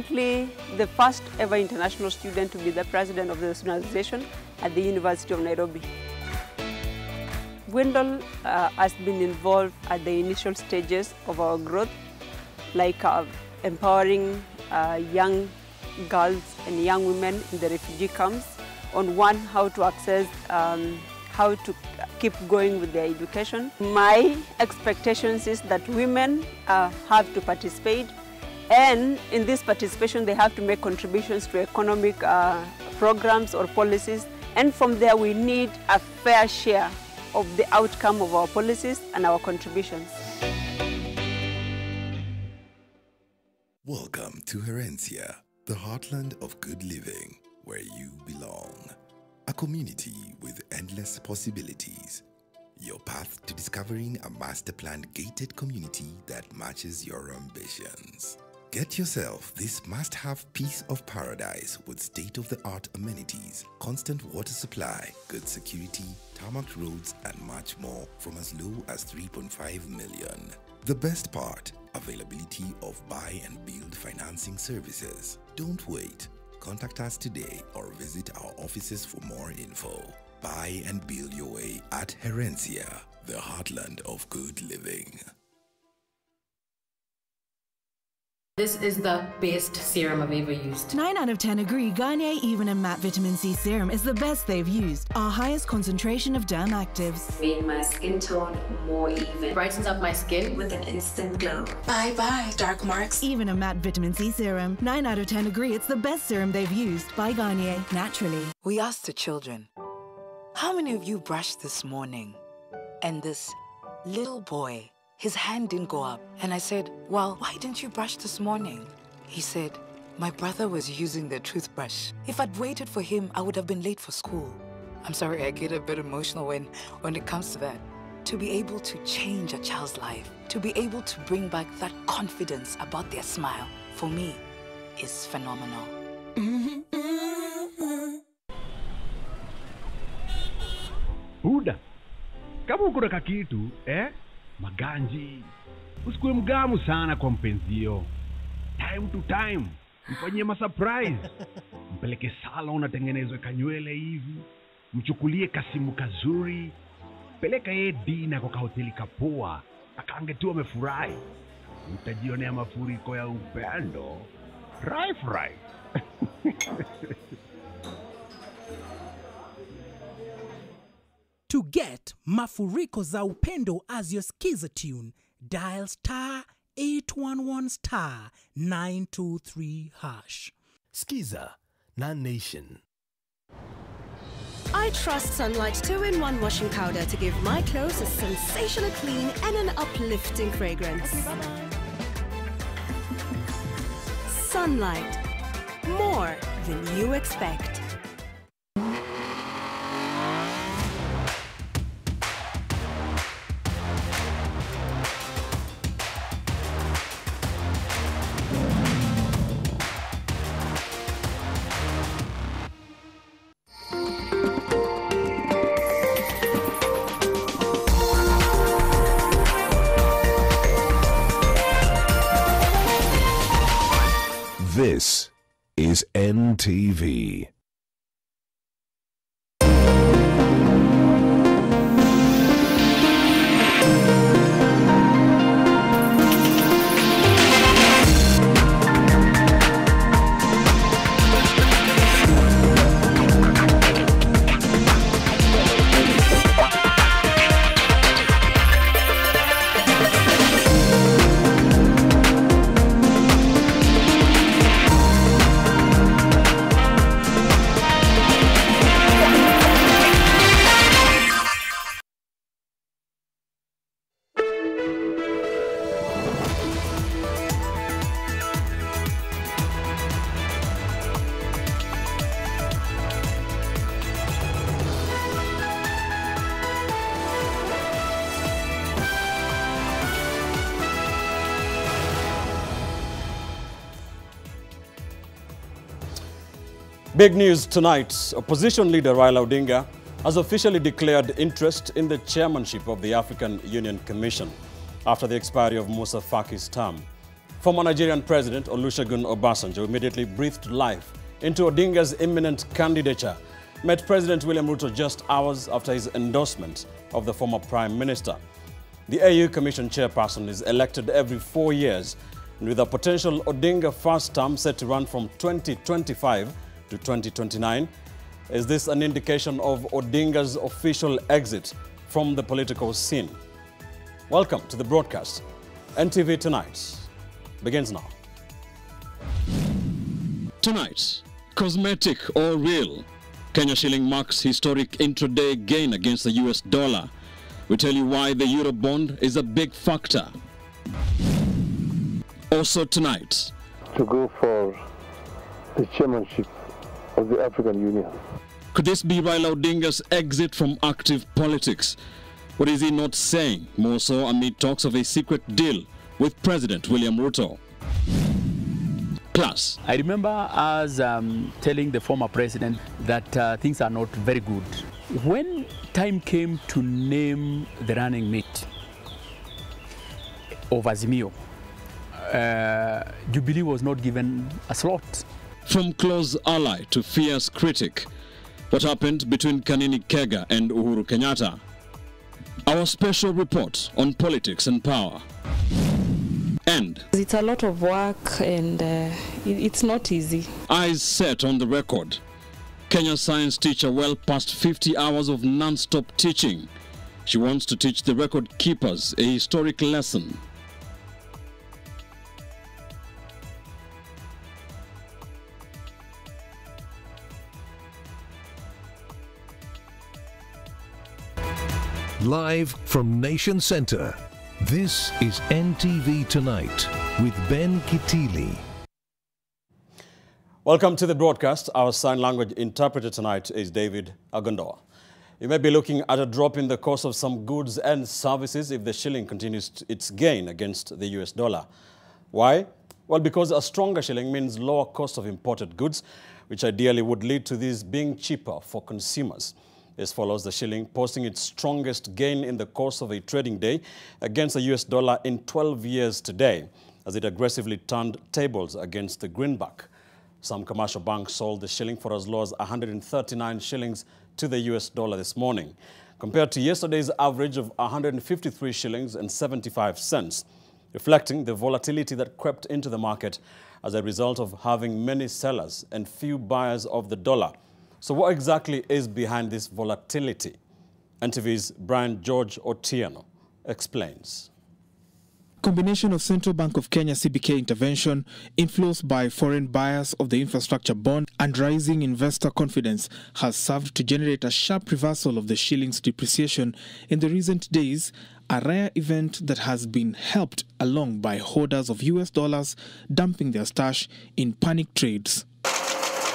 currently the first ever international student to be the president of the organization at the University of Nairobi. Wendell has been involved at the initial stages of our growth, like empowering young girls and young women in the refugee camps on one, how to access, how to keep going with their education. My expectations is that women have to participate, and in this participation they have to make contributions to economic programs or policies, and from there we need a fair share of the outcome of our policies and our contributions. Welcome to Herencia, the heartland of good living, where you belong. A community with endless possibilities. Your path to discovering a master-planned gated community that matches your ambitions. Get yourself this must-have piece of paradise with state-of-the-art amenities, constant water supply, good security, tarmac roads, and much more from as low as 3.5 million. The best part, availability of buy and build financing services. Don't wait. Contact us today or visit our offices for more info. Buy and build your way at Herencia, the heartland of good living. This is the best serum I've ever used. 9 out of 10 agree Garnier Even and Matte Vitamin C Serum is the best they've used. Our highest concentration of derm actives. Made my skin tone more even. Brightens up my skin with an instant glow. Bye-bye, dark marks. Even and Matte Vitamin C Serum. 9 out of 10 agree it's the best serum they've used. By Garnier, naturally. We asked the children, how many of you brushed this morning? And this little boy, his hand didn't go up. And I said, well, why didn't you brush this morning? He said, my brother was using the toothbrush. If I'd waited for him, I would have been late for school. I'm sorry, I get a bit emotional when it comes to that. To be able to change a child's life, to be able to bring back that confidence about their smile, for me, is phenomenal. Buda, kama uko na kakitu, maganji, usikuwe mgamu sana kwa mpenzio. Time to time, mfanyie ma-surprise. Mpeleke salon atengenezwe kanywele hivi, mchukulie kasimu kazuri, peleka yeye dina kwa kahoteli kapoa, akaange tu amefurahi. Utajionea mafuriko ya upendo. Right. To get Mafuriko za Upendo as your skiza tune, dial *811 *923#. Skiza, non-nation. I trust Sunlight 2-in-1 washing powder to give my clothes a sensational clean and an uplifting fragrance. Okay, bye-bye. Sunlight. More than you expect. This is NTV. Big news tonight. Opposition leader Raila Odinga has officially declared interest in the chairmanship of the African Union Commission after the expiry of Musa Faki's term. Former Nigerian President Olusegun Obasanjo immediately breathed life into Odinga's imminent candidature, met President William Ruto just hours after his endorsement of the former Prime Minister. The AU Commission chairperson is elected every 4 years, and with a potential Odinga first term set to run from 2025 to 2029, is this an indication of Odinga's official exit from the political scene? Welcome to the broadcast. NTV Tonight begins now. Tonight, cosmetic or real? Kenya shilling marks historic intraday gain against the US dollar. We tell you why the Euro bond is a big factor. Also tonight, to go for the chairmanship of the African Union. Could this be Raila Odinga's exit from active politics? What is he not saying? More so amid talks of a secret deal with President William Ruto. Plus, I remember us telling the former president that things are not very good. When time came to name the running mate of Azimio, Jubilee was not given a slot. From close ally to fierce critic, what happened between Kanini Kega and Uhuru Kenyatta? Our special report on politics and power. And it's a lot of work and it's not easy. Eyes set on the record. Kenya science teacher well past 50 hours of non-stop teaching. She wants to teach the record keepers a historic lesson. Live from Nation Center, this is NTV Tonight with Ben Kitili. Welcome to the broadcast. Our sign language interpreter tonight is David Agondoa. You may be looking at a drop in the cost of some goods and services if the shilling continues its gain against the US dollar. Why? Well, because a stronger shilling means lower cost of imported goods, which ideally would lead to these being cheaper for consumers. This follows the shilling posting its strongest gain in the course of a trading day against the US dollar in 12 years today, as it aggressively turned tables against the greenback. Some commercial banks sold the shilling for as low as 139 shillings to the US dollar this morning, compared to yesterday's average of 153 shillings and 75 cents, reflecting the volatility that crept into the market as a result of having many sellers and few buyers of the dollar. So what exactly is behind this volatility? NTV's Brian George Otieno explains. Combination of Central Bank of Kenya CBK intervention, inflows by foreign buyers of the infrastructure bond, and rising investor confidence has served to generate a sharp reversal of the shilling's depreciation in the recent days, a rare event that has been helped along by holders of US dollars dumping their stash in panic trades.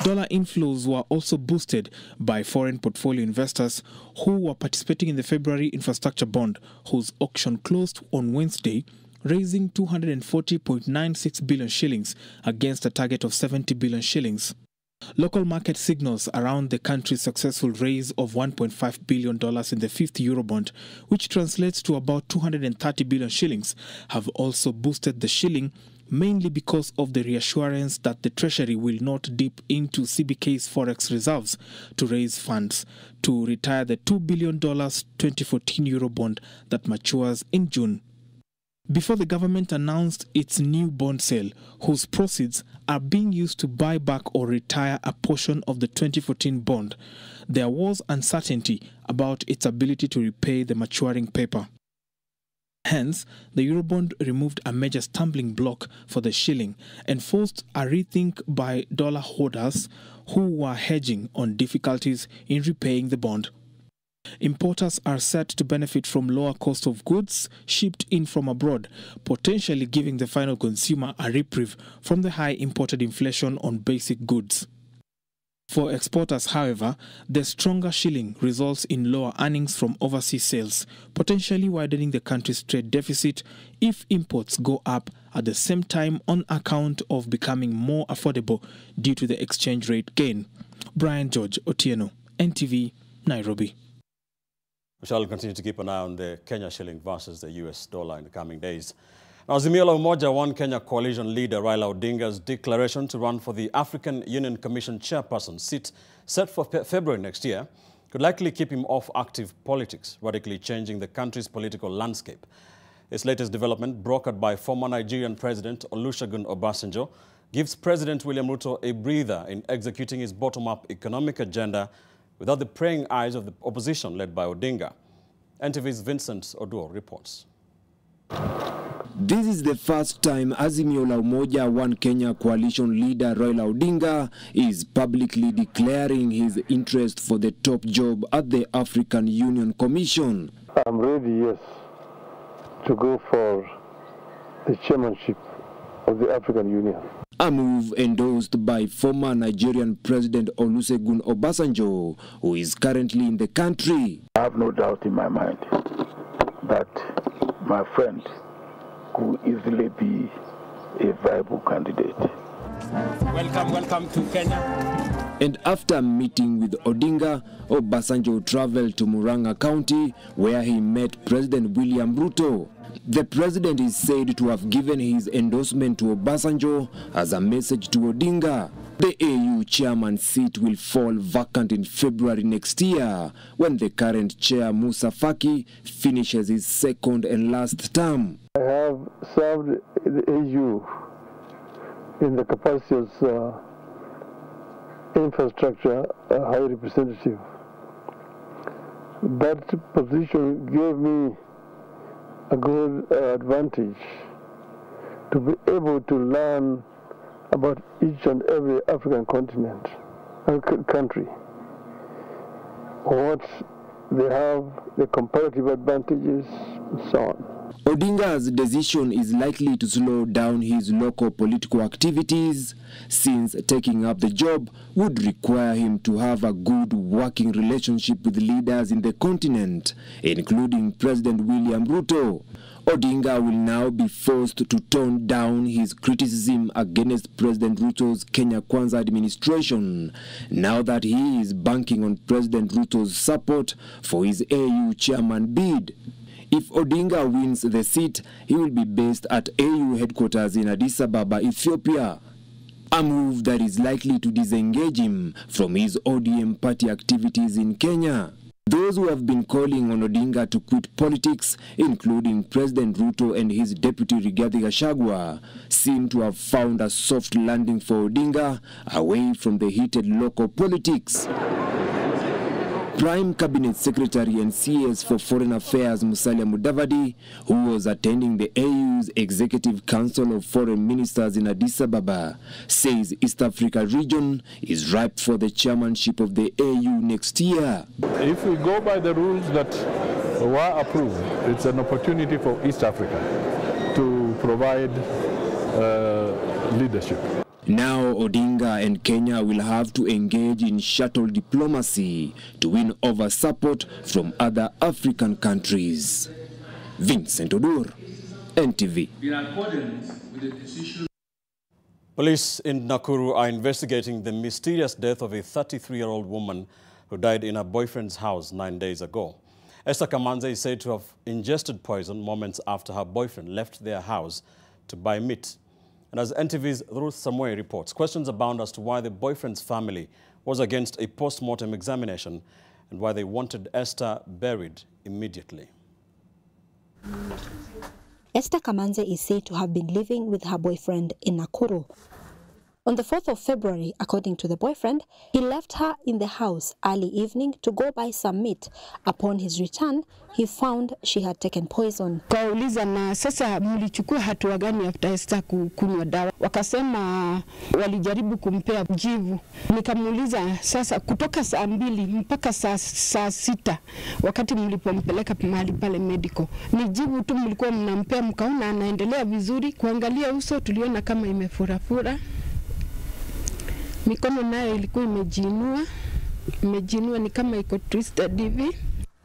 Dollar inflows were also boosted by foreign portfolio investors who were participating in the February infrastructure bond, whose auction closed on Wednesday, raising 240.96 billion shillings against a target of 70 billion shillings. Local market signals around the country's successful raise of $1.5 billion in the fifth Eurobond, which translates to about 230 billion shillings, have also boosted the shilling, mainly because of the reassurance that the Treasury will not dip into CBK's forex reserves to raise funds to retire the $2 billion 2014 Eurobond that matures in June. Before the government announced its new bond sale, whose proceeds are being used to buy back or retire a portion of the 2014 bond, there was uncertainty about its ability to repay the maturing paper. Hence, the Eurobond removed a major stumbling block for the shilling and forced a rethink by dollar holders who were hedging on difficulties in repaying the bond. Importers are set to benefit from lower cost of goods shipped in from abroad, potentially giving the final consumer a reprieve from the high imported inflation on basic goods. For exporters, however, the stronger shilling results in lower earnings from overseas sales, potentially widening the country's trade deficit if imports go up at the same time on account of becoming more affordable due to the exchange rate gain. Brian George Otieno, NTV, Nairobi. We shall continue to keep an eye on the Kenya shilling versus the US dollar in the coming days. Azimio la Umoja One Kenya coalition leader Raila Odinga's declaration to run for the African Union Commission chairperson seat set for February next year could likely keep him off active politics, radically changing the country's political landscape. This latest development, brokered by former Nigerian President Olusegun Obasanjo, gives President William Ruto a breather in executing his bottom-up economic agenda without the praying eyes of the opposition led by Odinga. NTV's Vincent Oduor reports. This is the first time Azimio la Umoja One Kenya coalition leader Raila Odinga is publicly declaring his interest for the top job at the African Union Commission. I'm ready, yes, to go for the chairmanship of the African Union. A move endorsed by former Nigerian President Olusegun Obasanjo, who is currently in the country. I have no doubt in my mind that my friend could easily be a viable candidate. Welcome to Kenya. And after meeting with Odinga, Obasanjo traveled to Murang'a County, where he met President William Ruto. The president is said to have given his endorsement to Obasanjo as a message to Odinga. The AU chairman seat will fall vacant in February next year, when the current chair Musa Faki finishes his second and last term. I have served the AU in the capacity as infrastructure high representative. That position gave me a good advantage to be able to learn about each and every African continent and country, what they have, the comparative advantages, and so on. Odinga's decision is likely to slow down his local political activities, since taking up the job would require him to have a good working relationship with leaders in the continent, including President William Ruto. Odinga will now be forced to tone down his criticism against President Ruto's Kenya Kwanza administration, now that he is banking on President Ruto's support for his AU chairman bid. If Odinga wins the seat, he will be based at AU headquarters in Addis Ababa, Ethiopia. A move that is likely to disengage him from his ODM party activities in Kenya. Those who have been calling on Odinga to quit politics, including President Ruto and his deputy Rigathi Gachagua, seem to have found a soft landing for Odinga away from the heated local politics. Prime Cabinet Secretary and CS for Foreign Affairs Musalia Mudavadi, who was attending the AU's Executive Council of Foreign Ministers in Addis Ababa, says East Africa region is ripe for the chairmanship of the AU next year. If we go by the rules that were approved, it's an opportunity for East Africa to provide leadership. Now Odinga and Kenya will have to engage in shuttle diplomacy to win over support from other African countries. Vincent Oduor, NTV. In accordance with the decision. Police in Nakuru are investigating the mysterious death of a 33-year-old woman who died in her boyfriend's house 9 days ago. Esther Kamanze is said to have ingested poison moments after her boyfriend left their house to buy meat. And as NTV's Ruth Samuel reports, questions abound as to why the boyfriend's family was against a post-mortem examination and why they wanted Esther buried immediately. Esther Kamanze is said to have been living with her boyfriend in Nakuru. On the 4th of February, according to the boyfriend, he left her in the house early evening to go buy some meat. Upon his return, he found she had taken poison. Kauliza na sasa mlichukua hatua gani after Esther kunywa dawa? Wakasema walijaribu kumpea jivu. Nikamuuliza sasa kutoka saa 2 mpaka saa 6 wakati mlipompeleka mahali pale medical. Ni jivu tu mlikuwa mnampea, mkaona anaendelea vizuri, kuangalia uso tuliona kama imefurafura. Mikono nayo ilikuwa imejinua ni kama iko twisted hivi.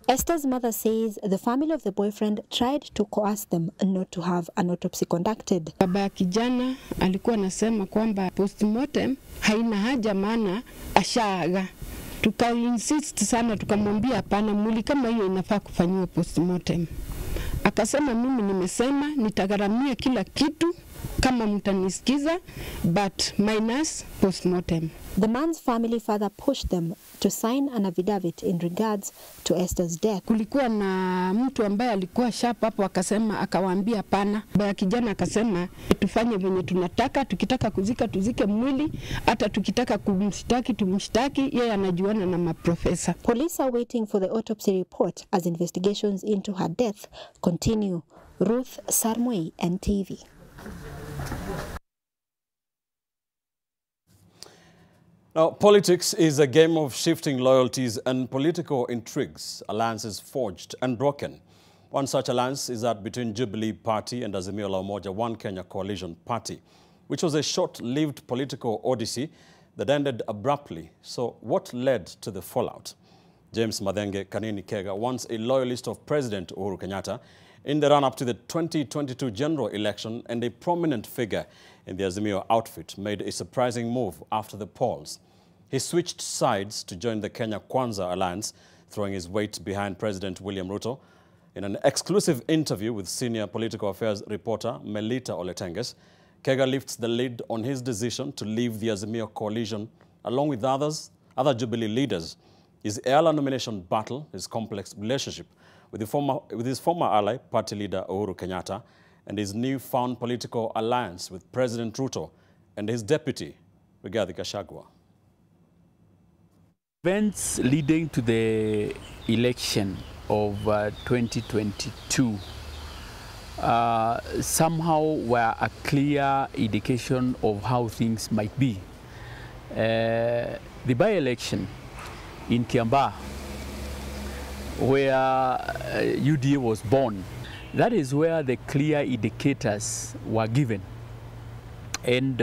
Esther's mother says the family of the boyfriend tried to coerce them not to have an autopsy conducted. Baba ya kijana alikuwa anasema kwamba postmortem haina haja maana ashaaga. Tukainsist sana, tukamwambia hapana, mwili kama hiyo inafaa kufanywa postmortem. Akasema mimi nimesema nitagharamia kila kitu kama mtanisikiza, but minus postmortem. The man's family further pushed them to sign an affidavit in regards to Esther's death. Kulikuwa na mtu ambaye alikuwa sharp hapo, akasema, akawaambia pana. Baya kijana akasema tufanye venye tunataka, tukitaka kuzika tuzike mwili, hata tukitaka kumshtaki tumshtaki, yeye anajuana na maprofesa. Police are waiting for the autopsy report as investigations into her death continue. Ruth Sarmoi, NTV. Now, politics is a game of shifting loyalties and political intrigues, alliances forged and broken. One such alliance is that between Jubilee Party and Azimio la Umoja One Kenya Coalition Party, which was a short-lived political odyssey that ended abruptly. So what led to the fallout? James Madenge Kanini Kega, once a loyalist of President Uhuru Kenyatta, in the run-up to the 2022 general election and a prominent figure in the Azimio outfit, made a surprising move after the polls. He switched sides to join the Kenya Kwanza alliance, throwing his weight behind President William Ruto. In an exclusive interview with senior political affairs reporter Melita Oletenges, Kega lifts the lid on his decision to leave the Azimio coalition along with other Jubilee leaders. His airline nomination battle, his complex relationship with his former ally, party leader Uhuru Kenyatta, and his newfound political alliance with President Ruto and his deputy, Rigathi Gachagua. Events leading to the election of 2022 somehow were a clear indication of how things might be. The by-election in Kiambaa, where UDA was born, that is where the clear indicators were given. And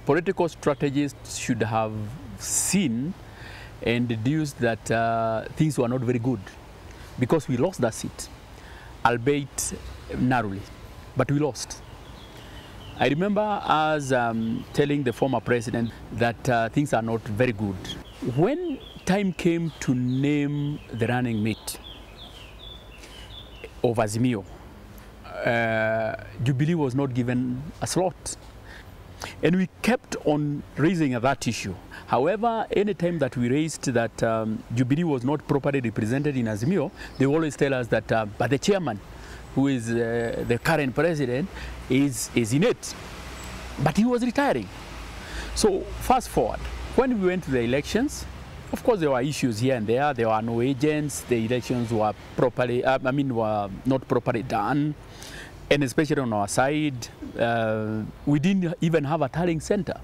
political strategists should have seen and deduced that things were not very good, because we lost that seat, albeit narrowly, but we lost. I remember us telling the former president that things are not very good. When time came to name the running mate of Azimio, Jubilee was not given a slot. And we kept on raising that issue. However, any time that we raised that Jubilee was not properly represented in Azimio, they always tell us that but the chairman, who is the current president, is in it. But he was retiring. So fast forward, when we went to the elections, of course there were issues here and there. There were no agents. The elections were were not properly done. And especially on our side, we didn't even have a tallying center.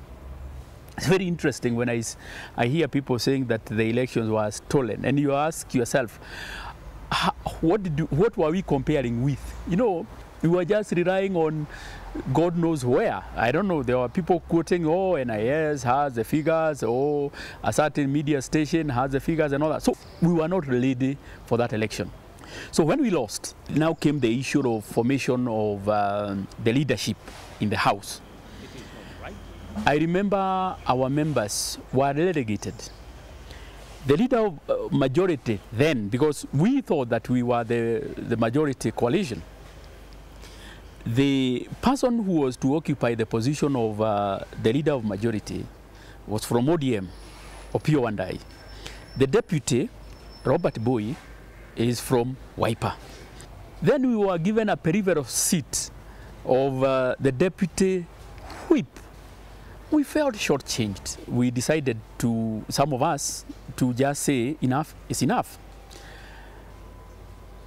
It's very interesting when I hear people saying that the elections were stolen, and you ask yourself, what were we comparing with? You know, we were just relying on God knows where. I don't know, there were people quoting, oh, NIS has the figures, oh, a certain media station has the figures and all that. So we were not ready for that election. So when we lost, now came the issue of formation of the leadership in the House. I remember our members were relegated. The leader of majority then, because we thought that we were the majority coalition, the person who was to occupy the position of the leader of majority was from ODM, Opio Wandai. The deputy, Robert Boy, is from Wiper. Then we were given a peripheral seat of the deputy whip. We felt shortchanged. We decided to, some of us, to just say enough is enough.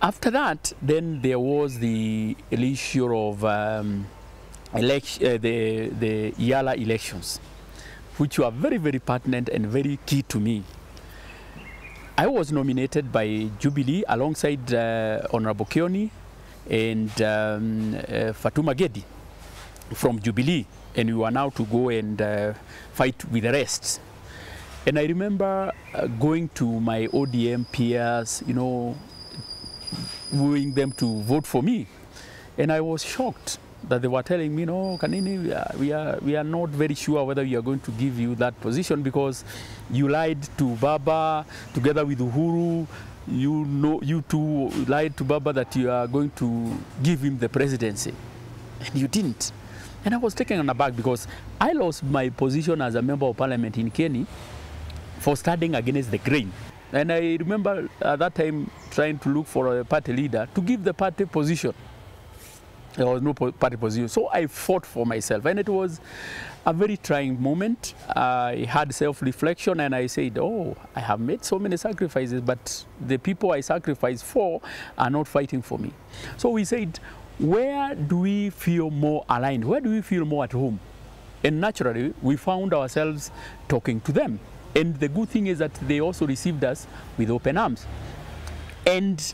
After that, then there was the issue of the Yala elections, which were very, very pertinent and very key to me. I was nominated by Jubilee alongside Honorable Kioni and Fatuma Gedi from Jubilee, and we were now to go and fight with the rest. And I remember going to my ODM peers, you know, wooing them to vote for me. And I was shocked that they were telling me, no, Kanini, we are not very sure whether we are going to give you that position because you lied to Baba together with Uhuru. You two lied to Baba that you are going to give him the presidency, and you didn't. And I was taken aback because I lost my position as a member of parliament in Kenya for standing against the grain. And I remember at that time trying to look for a party leader to give the party position. There was no party position. So I fought for myself. And it was a very trying moment. I had self-reflection and I said, oh, I have made so many sacrifices, but the people I sacrificed for are not fighting for me. So we said, where do we feel more aligned? Where do we feel more at home? And naturally, we found ourselves talking to them. And the good thing is that they also received us with open arms. And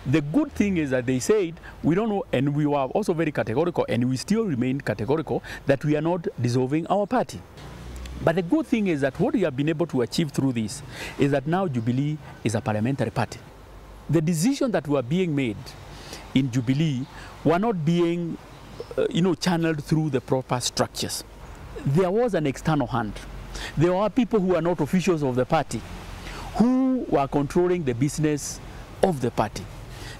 the good thing is that they said, we don't know, and we were also very categorical, and we still remain categorical, that we are not dissolving our party. But the good thing is that what we have been able to achieve through this is that now Jubilee is a parliamentary party. The decisions that were being made in Jubilee were not being channeled through the proper structures. There was an external hand. There were people who are not officials of the party who were controlling the business of the party.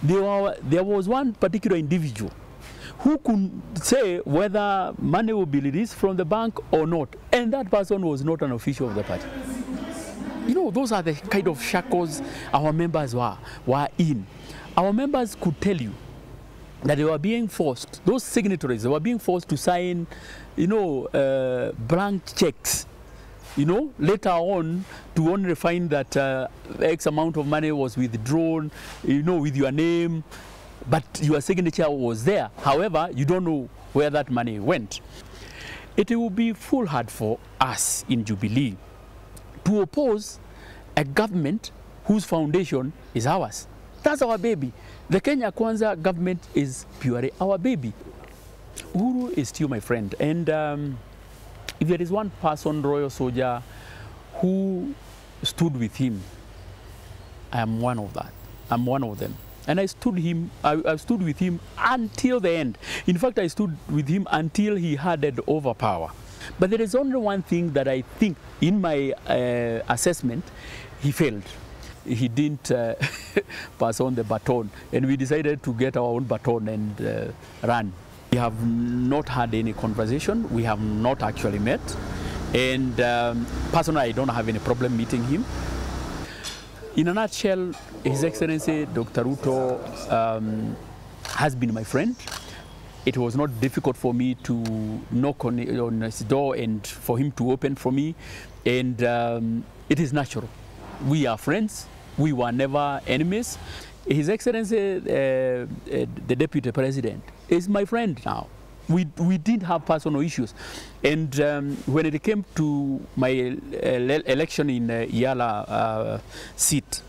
There was one particular individual who could say whether money will be released from the bank or not, and that person was not an official of the party. Those are the kind of shackles our members were in. Our members could tell you that they were being forced, those signatories, they were being forced to sign, blank checks, later on to only find that X amount of money was withdrawn, with your name, but your signature was there. However, you don't know where that money went. It will be foolhardy for us in Jubilee to oppose a government whose foundation is ours. That's our baby. The Kenya Kwanza government is purely our baby. Uhuru is still my friend. And if there is one person, royal soldier, who stood with him, I am one of that. I'm one of them. And I stood with him until the end. In fact, I stood with him until he handed over power. But there is only one thing that I think, in my assessment, he failed. He didn't pass on the baton, and we decided to get our own baton and run. We have not had any conversation. We have not actually met. And personally, I don't have any problem meeting him. In a nutshell, His Excellency Dr. Ruto has been my friend. It was not difficult for me to knock on his door and for him to open for me. And it is natural. We are friends. We were never enemies. His Excellency, the Deputy President, is my friend now. We didn't have personal issues. And when it came to my election in Yala seat,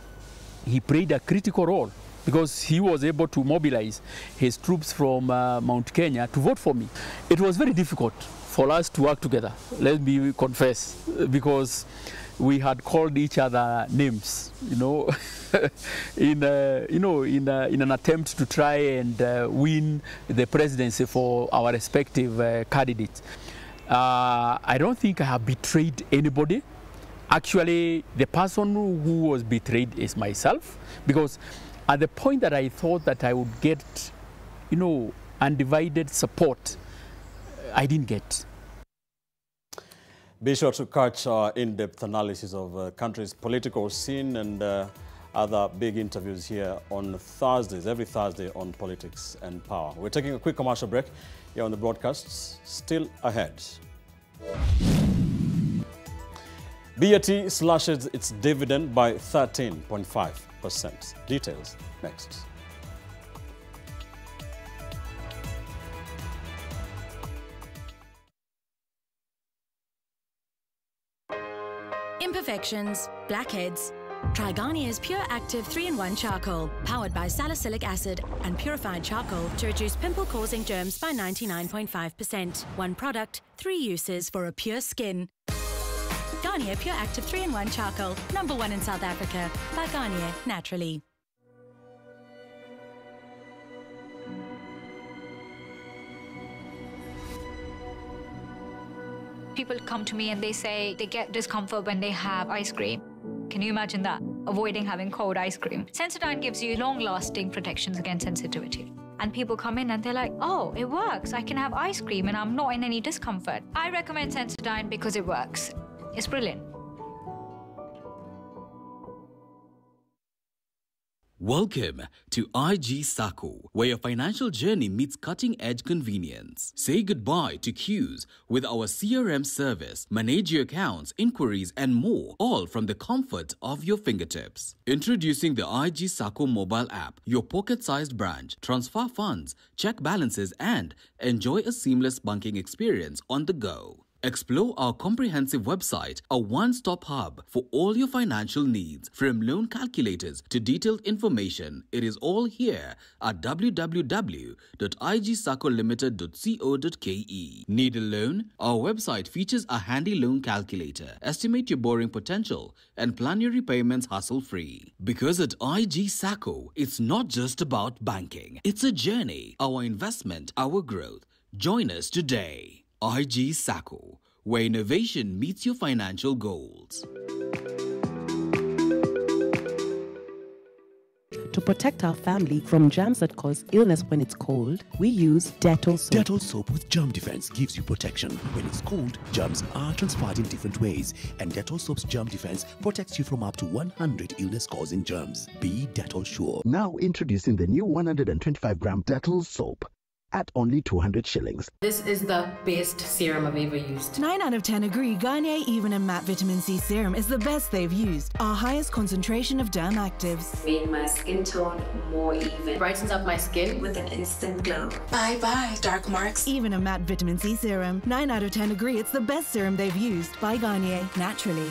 he played a critical role because he was able to mobilize his troops from Mount Kenya to vote for me. It was very difficult for us to work together, let me confess, because we had called each other names, in an attempt to try and win the presidency for our respective candidates. I don't think I have betrayed anybody. Actually, the person who was betrayed is myself, because at the point that I thought that I would get, undivided support, I didn't get. Be sure to catch our in-depth analysis of the country's political scene and other big interviews here on Thursdays, every Thursday on Politics and Power. We're taking a quick commercial break here on the broadcasts. Still ahead. BAT slashes its dividend by 13.5%. Details next. Imperfections, blackheads. Try Garnier's Pure Active 3-in-1 Charcoal, powered by salicylic acid and purified charcoal to reduce pimple-causing germs by 99.5%. One product, 3 uses for a pure skin. Garnier Pure Active 3-in-1 Charcoal, #1 in South Africa, by Garnier Naturally. people come to me and they say they get discomfort when they have ice cream. Can you imagine that? Avoiding having cold ice cream. Sensodyne gives you long-lasting protections against sensitivity. And people come in and they're like, oh, it works. I can have ice cream and I'm not in any discomfort. I recommend Sensodyne because it works. It's brilliant. Welcome to IG Sacco, where your financial journey meets cutting-edge convenience. Say goodbye to queues with our CRM service. Manage your accounts, inquiries, and more, all from the comfort of your fingertips. Introducing the IG Sacco mobile app, your pocket-sized branch. Transfer funds, check balances, and enjoy a seamless banking experience on the go. Explore our comprehensive website, a one-stop hub for all your financial needs. From loan calculators to detailed information, it is all here at www.igsaccolimited.co.ke. Need a loan? Our website features a handy loan calculator. Estimate your borrowing potential and plan your repayments hassle-free. Because at IG Sacco, it's not just about banking. It's a journey, our investment, our growth. Join us today. IG Sacco, where innovation meets your financial goals. To protect our family from germs that cause illness when it's cold, we use Dettol soap. Dettol soap with germ defense gives you protection. When it's cold, germs are transferred in different ways, and Dettol soap's germ defense protects you from up to 100 illness-causing germs. Be Dettol sure. Now introducing the new 125-gram Dettol soap at only 200 shillings. This is the best serum I've ever used. 9 out of 10 agree Garnier Even and Matte Vitamin C Serum is the best they've used. Our highest concentration of derm actives. Made my skin tone more even. Brightens up my skin with an instant glow. Bye-bye, dark marks. Even and Matte Vitamin C Serum. 9 out of 10 agree it's the best serum they've used. By Garnier, naturally.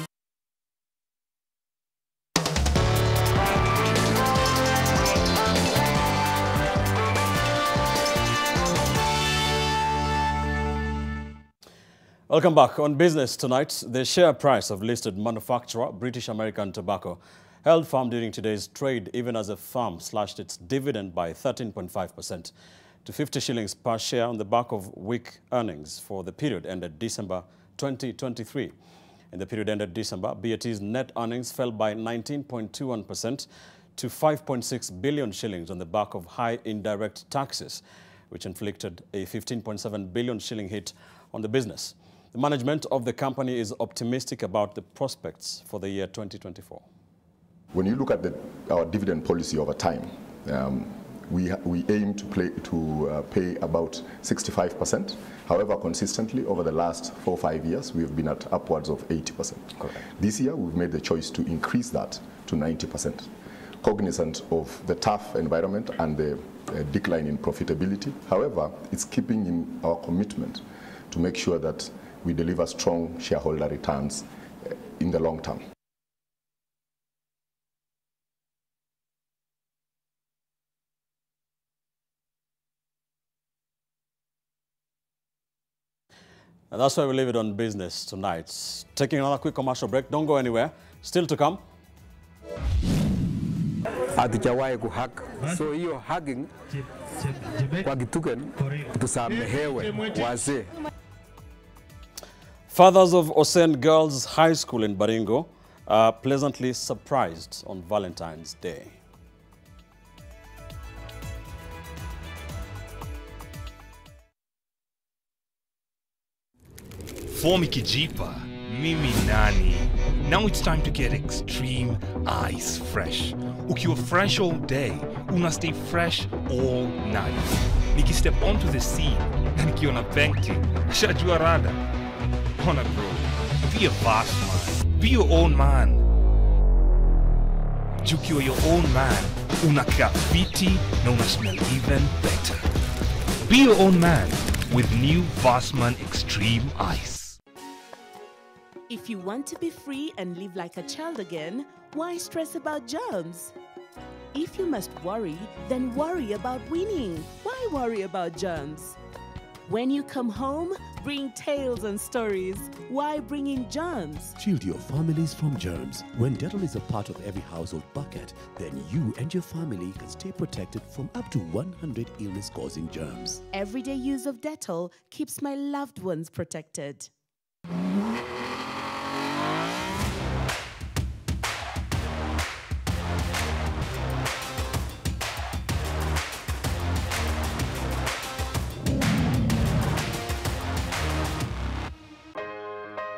Welcome back. On business tonight, the share price of listed manufacturer British American Tobacco held firm during today's trade, even as the firm slashed its dividend by 13.5% to 50 shillings per share on the back of weak earnings for the period ended December 2023. In the period ended December, BAT's net earnings fell by 19.21% to 5.6 billion shillings on the back of high indirect taxes, which inflicted a 15.7 billion shilling hit on the business. The management of the company is optimistic about the prospects for the year 2024. When you look at our dividend policy over time, we aim to pay about 65%. However, consistently over the last 4 or 5 years, we have been at upwards of 80%. Correct. This year, we've made the choice to increase that to 90%. Cognizant of the tough environment and the decline in profitability. However, it's keeping in our commitment to make sure that we deliver strong shareholder returns in the long term. And that's why we leave it on business tonight. Taking another quick commercial break. Don't go anywhere. Still to come. Hatujawahi kuhag. So hiyo hugging kwa Gituken tusamehewe wazee. Fathers of Osen Girls High School in Baringo are pleasantly surprised on Valentine's Day. Fomi Kijipa, Mimi Nani. Now it's time to get extreme ice fresh. Ukiwa fresh all day, una stay fresh all night. Niki step onto the scene, na nikiona Benki, shajua rada. Hona bro, be a boss man, be your own man. Jukiwa your own man, unakaa fiti na una smell even better. Be your own man with new Vassman Extreme Ice. If you want to be free and live like a child again, why stress about germs? If you must worry, then worry about winning. Why worry about germs? When you come home, bring tales and stories. Why bring in germs? Shield your families from germs. When Dettol is a part of every household bucket, then you and your family can stay protected from up to 100 illness-causing germs. Everyday use of Dettol keeps my loved ones protected.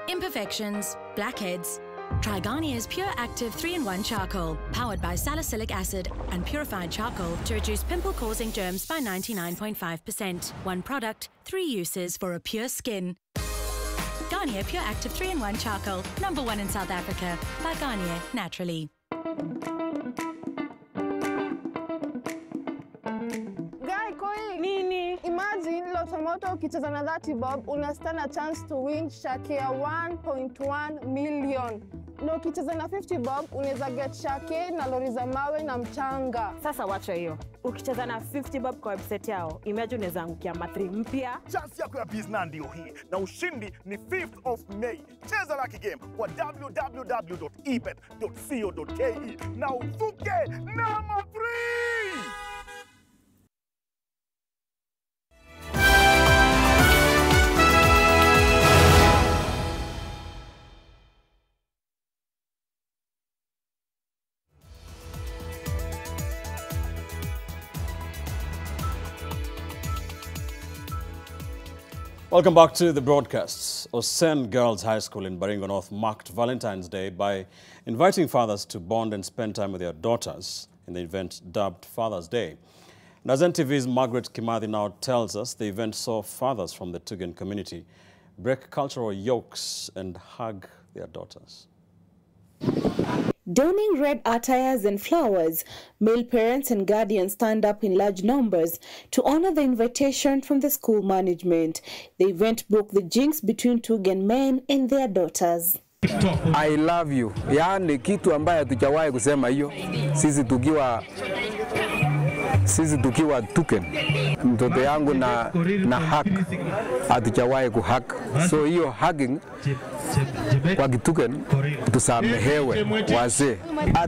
Imperfections, blackheads. Try Garnier's Pure Active 3-in-1 Charcoal, powered by salicylic acid and purified charcoal to reduce pimple-causing germs by 99.5%. One product, 3 uses for a pure skin. Garnier Pure Active 3-in-1 Charcoal, #1 in South Africa, by Garnier Naturally. Nini? Imagine Lotomoto ukicheza na 30 bob una stand a chance to win shake ya 1.1 million. Na ukicheza na 50 bob unaweza get shake na lori za mawe na mchanga. Sasa wacha hiyo. Ukicheza na 50 bob kwa website yao, imagine unaweza angukia matri mpya. Chance yako ya bizna ndio hii. Na ushindi ni 5th of May. Cheza Lucky Game kwa www.ebet.co.ke na uvuke na mafree. Welcome back to the broadcasts. Osen Girls High School in Baringo North marked Valentine's Day by inviting fathers to bond and spend time with their daughters in the event dubbed Father's Day. And as NTV's Margaret Kimathi now tells us, the event saw fathers from the Tugen community break cultural yokes and hug their daughters. Donning red attires and flowers, male parents and guardians stand up in large numbers to honor the invitation from the school management. The event broke the jinx between Tugen men and their daughters. I love you. Yaani kitu ambaye hatujawahi kusema hiyo. Sisi tukiwa Tugen. Mtoto yangu na hug. Hatujawahi kuhug. So hiyo hugging kwa Kitugen tusamehewe wazee.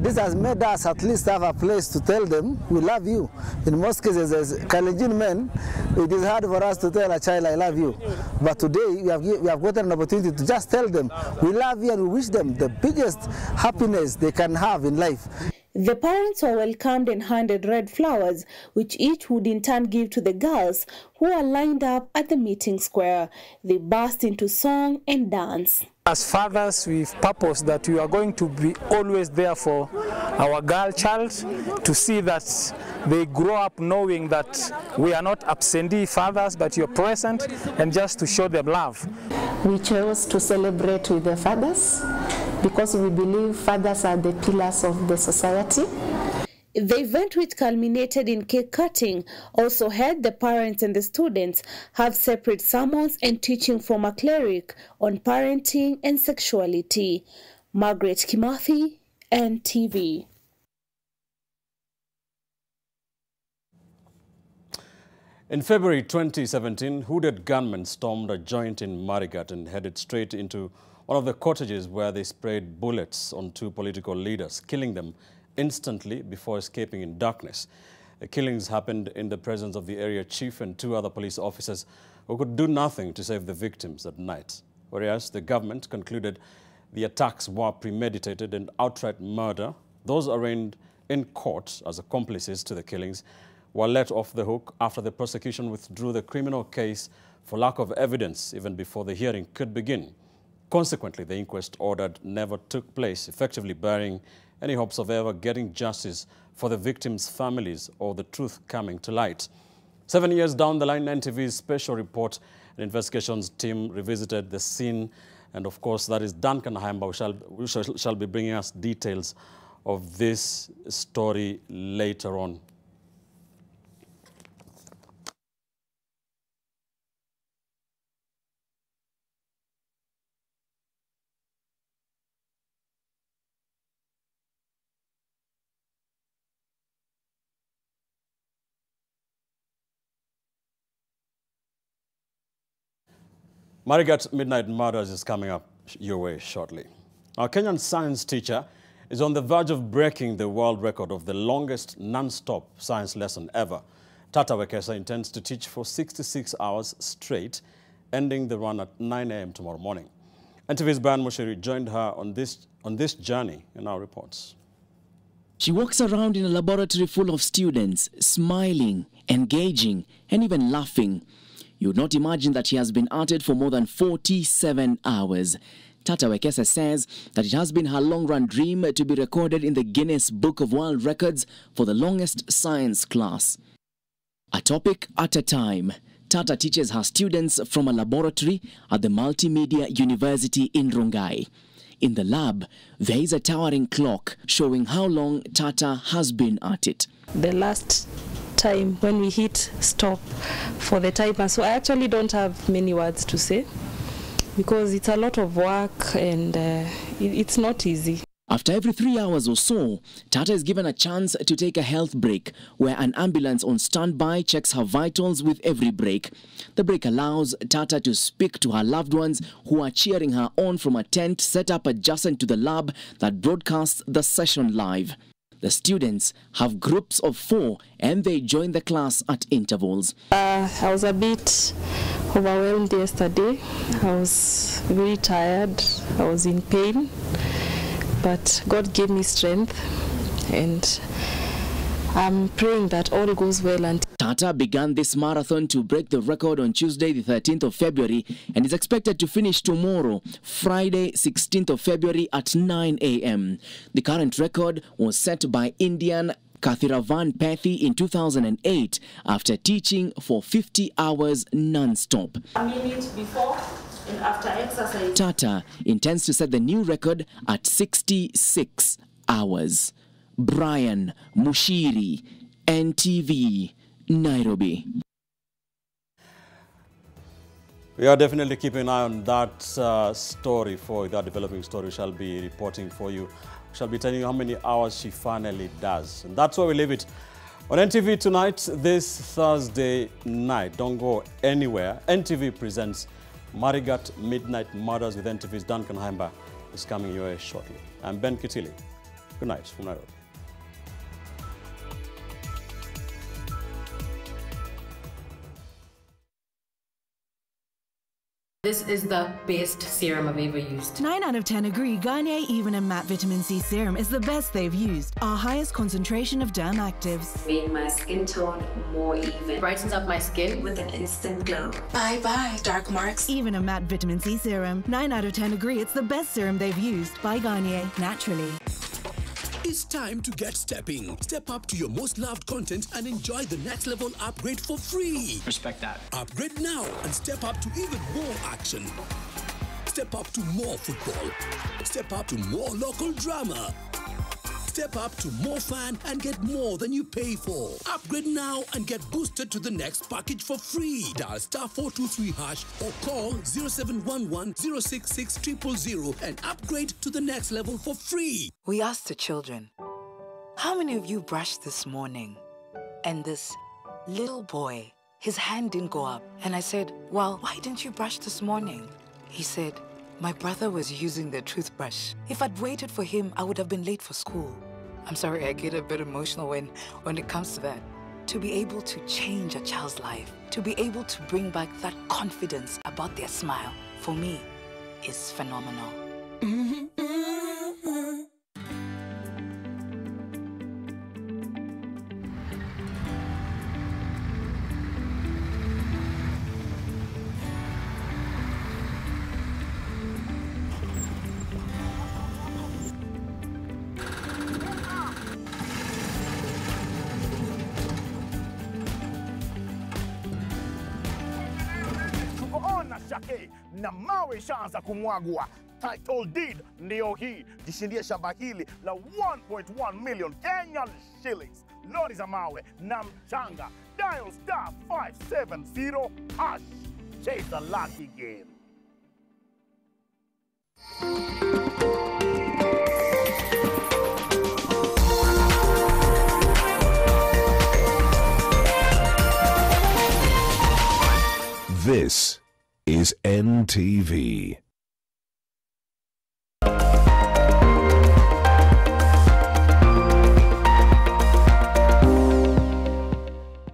This has made us at least have a place to tell them we love you. In most cases, as Kalenjin men, it is hard for us to tell a child I love you. But today we have gotten an opportunity to just tell them we love you and we wish them the biggest happiness they can have in life. The parents were welcomed and handed red flowers, which each would in turn give to the girls who are lined up at the meeting square. They burst into song and dance. As fathers, we've purposed that we are going to be always there for our girl child, to see that they grow up knowing that we are not absentee fathers, but you're present, and just to show them love. We chose to celebrate with the fathers because we believe fathers are the pillars of the society. The event, which culminated in cake cutting, also had the parents and the students have separate sermons and teaching from a cleric on parenting and sexuality. Margaret Kimathi, NTV. In February 2017, hooded gunmen stormed a joint in Marigat and headed straight into one of the cottages where they sprayed bullets on 2 political leaders, killing them instantly before escaping in darkness. The killings happened in the presence of the area chief and 2 other police officers who could do nothing to save the victims that night. Whereas the government concluded the attacks were premeditated and outright murder, those arraigned in court as accomplices to the killings were let off the hook after the prosecution withdrew the criminal case for lack of evidence even before the hearing could begin. Consequently, the inquest ordered never took place, effectively burying any hopes of ever getting justice for the victims' families or the truth coming to light. 7 years down the line, NTV's special report and investigations team revisited the scene. And of course, that is Duncan Haimba who shall be bringing us details of this story later on. Marigat Midnight Murders is coming up your way shortly. Our Kenyan science teacher is on the verge of breaking the world record of the longest non-stop science lesson ever. Tata Wekesa intends to teach for 66 hours straight, ending the run at 9 a.m. tomorrow morning. NTV's Brian Moshiri joined her on this journey in our reports. She walks around in a laboratory full of students, smiling, engaging, and even laughing. You would not imagine that she has been at it for more than 47 hours. Tata Wekesa says that it has been her long-run dream to be recorded in the Guinness Book of World Records for the longest science class. A topic at a time, Tata teaches her students from a laboratory at the Multimedia University in Rongai. In the lab, there is a towering clock showing how long Tata has been at it. The last time when we hit stop for the timer, so I actually don't have many words to say because it's a lot of work and it's not easy. After every 3 hours or so, Tata is given a chance to take a health break where an ambulance on standby checks her vitals with every break. The break allows Tata to speak to her loved ones who are cheering her on from a tent set up adjacent to the lab that broadcasts the session live. The students have groups of 4 and they join the class at intervals. I was a bit overwhelmed yesterday. I was very tired. I was in pain. But God gave me strength and I'm praying that all goes well. And Tata began this marathon to break the record on Tuesday, the 13th of February, and is expected to finish tomorrow, Friday, 16th of February at 9 a.m. The current record was set by Indian Kathiravan Pathy in 2008 after teaching for 50 hours non-stop. A minute before and after exercise. Tata intends to set the new record at 66 hours. Brian Mushiri, NTV, Nairobi. We are definitely keeping an eye on that story for that developing story. We shall be reporting for you. We shall be telling you how many hours she finally does. And that's where we leave it. On NTV tonight, this Thursday night, don't go anywhere. NTV presents Marigat Midnight Murders with NTV's Duncan Haimba is coming your way shortly. I'm Ben Kitili. Good night from Nairobi. This is the best serum I've ever used. 9 out of 10 agree Garnier Even and Matte Vitamin C Serum is the best they've used. Our highest concentration of derm actives. Made my skin tone more even. Brightens up my skin with an instant glow. Bye-bye, dark marks. Even and Matte Vitamin C Serum. 9 out of 10 agree it's the best serum they've used by Garnier, naturally. It's time to get stepping. Step up to your most loved content and enjoy the next level upgrade for free. Respect that. Upgrade now and step up to even more action. Step up to more football. Step up to more local drama. Step up to more fun and get more than you pay for. Upgrade now and get boosted to the next package for free. Dial *423# or call 0711 066 000 and upgrade to the next level for free. We asked the children, how many of you brushed this morning? And this little boy, his hand didn't go up. And I said, well, why didn't you brush this morning? He said, my brother was using the toothbrush. If I'd waited for him, I would have been late for school. I'm sorry, I get a bit emotional when it comes to that. To be able to change a child's life, to be able to bring back that confidence about their smile, for me, is phenomenal. Na mawe shaanza kumwagwa. Title deed ndio hii. Jishindie shamba hili la 1.1 million Kenyan shillings. Lori za mawe na mchanga. Dial *570#. Chase the lucky game. This is NTV.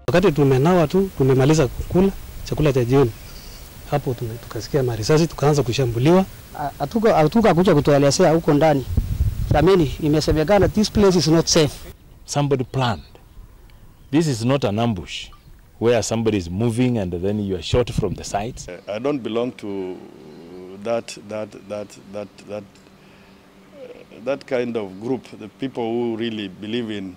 Wakati tumenawa tu, tumemaliza kula chakula cha jioni, hapo tukasikia marisasi tukaanza kushambuliwa. Atuka kuja kutuelezea huko ndani. Jamani, imesemekana this place is not safe. Somebody planned. This is not an ambush where somebody is moving and then you are shot from the sides. I don't belong to that kind of group, the people who really believe in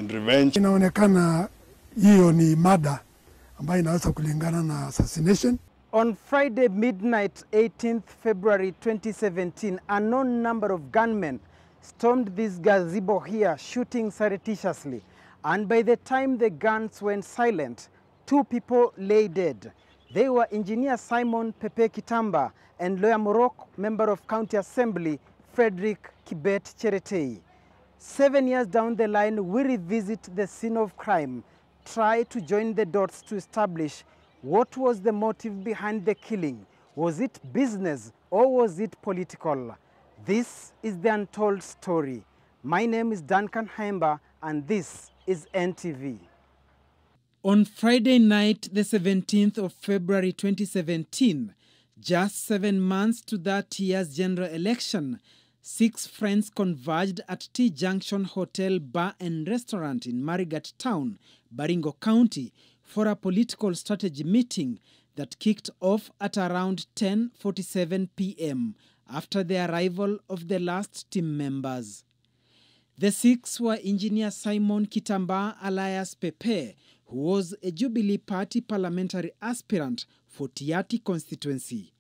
revenge. Inaonekana hiyo ni mada ambayo inaweza kulingana na assassination. On Friday midnight, 18th February 2017, a known number of gunmen stormed this gazebo here, shooting surreptitiously. And by the time the guns went silent, 2 people lay dead. They were Engineer Simon Pepe Kitamba and Lawyer Morok, member of County Assembly, Frederick Kibet Cheretei. 7 years down the line, we revisit the scene of crime, try to join the dots to establish what was the motive behind the killing. Was it business or was it political? This is the untold story. My name is Duncan Haimba and this is NTV. On Friday night, the 17th of February 2017, just 7 months to that year's general election, 6 friends converged at T Junction Hotel, Bar and Restaurant in Marigat Town, Baringo County, for a political strategy meeting that kicked off at around 10:47 p.m. after the arrival of the last team members. The 6 were Engineer Simon Kitamba alias Pepe, who was a Jubilee Party parliamentary aspirant for Tiati constituency.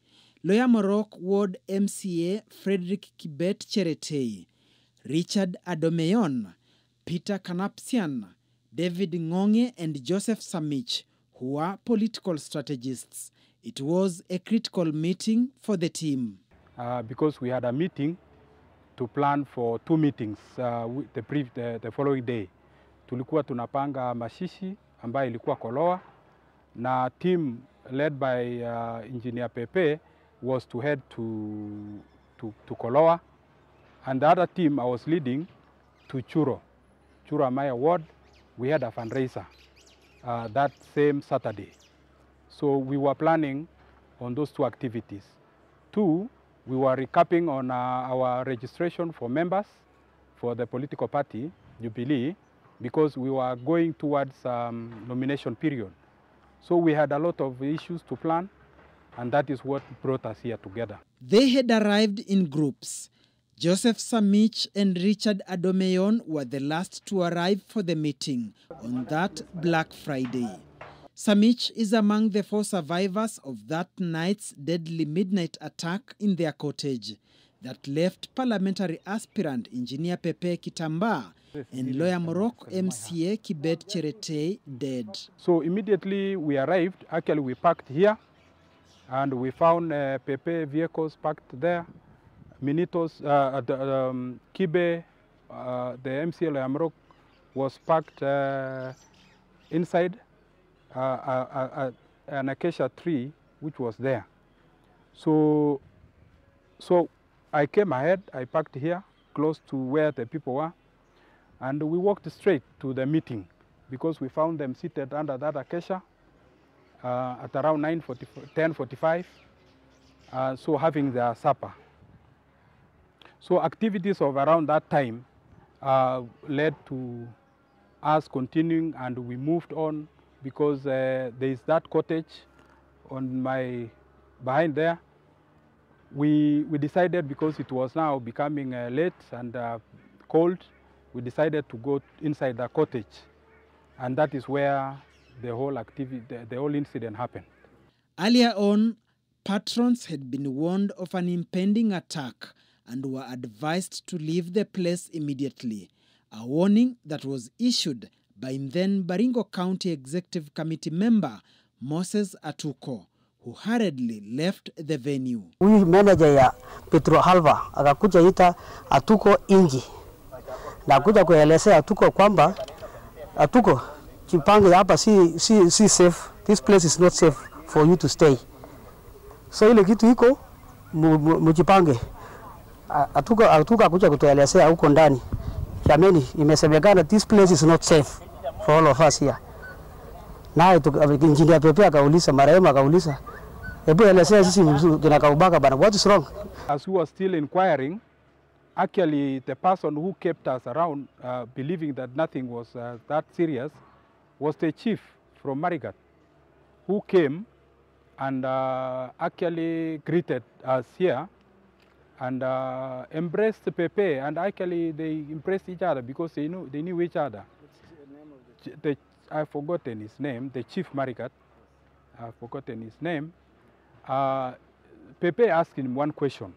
Lawyer Morok Ward MCA Frederick Kibet Cheretei, Richard Adomeyon, Peter Kanapsian, David Ngonge and Joseph Samich, who were political strategists. It was a critical meeting for the team. Because we had a meeting to plan for 2 meetings the following day. Tulikuwa tunapanga mashishi ambayo ilikuwa Koloa, na team led by Engineer Pepe was to head to Koloa, and the other team I was leading to Churo Amaya Ward. We had a fundraiser that same Saturday. So we were planning on those 2 activities. 2, we were recapping on our registration for members for the political party, Jubilee, because we were going towards nomination period. So we had a lot of issues to plan, and that is what brought us here together. They had arrived in groups. Joseph Samich and Richard Adomeyon were the last to arrive for the meeting on that Black Friday. Samich is among the 4 survivors of that night's deadly midnight attack in their cottage that left parliamentary aspirant Engineer Pepe Kitamba and Lawyer Morok MCA Kibet Cheretei dead. So immediately we arrived, actually we parked here, and we found Pepe vehicles parked there. Minitos, Kibe, the MCA Lawyer Morok was parked inside an acacia tree which was there. So I came ahead, I parked here, close to where the people were, and we walked straight to the meeting because we found them seated under that acacia at around 10:45, so having their supper. So activities of around that time led to us continuing, and we moved on because there is that cottage on behind there. We decided, because it was now becoming late and cold, we decided to go inside the cottage, and that is where the whole incident happened. Earlier on, patrons had been warned of an impending attack and were advised to leave the place immediately, a warning that was issued by then Baringo County Executive Committee member Moses Atuko, who hurriedly left the venue. Huyu manager ya Petro Halva akakuja ita Atuko ingi, na kuja kuelezea Atuko kwamba Atuko chipange hapa si safe, this place is not safe for you to stay. So ile kitu iko mjipange. Atuka kuja kutuelezea huko ndani. Jamani, imesemekana this place is not safe for all of us here. Naye engineer Pepe akauliza, marehemu akauliza, hebu elezea sisi kina Kaubaka bana, what is wrong? As we were still inquiring, actually the person who kept us around believing that nothing was that serious was the chief from Marigat, who came and actually greeted us here and embraced Pepe, and actually they embraced each other because they knew each other. I've forgotten his name, the chief Marigat. I've forgotten his name. Pepe asked him one question.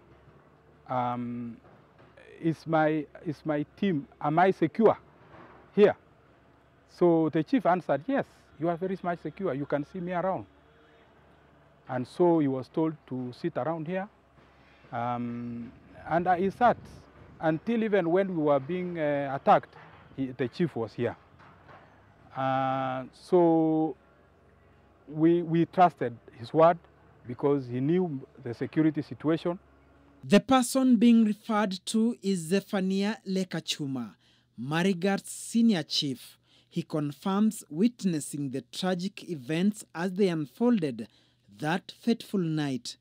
Is my team, am I secure here? So the chief answered, yes, you are very much secure. You can see me around. And so he was told to sit around here. And he sat until even when we were being attacked, the chief was here. So we trusted his word because he knew the security situation. The person being referred to is Zephaniah Lekachuma, Marigat's senior chief. He confirms witnessing the tragic events as they unfolded that fateful night.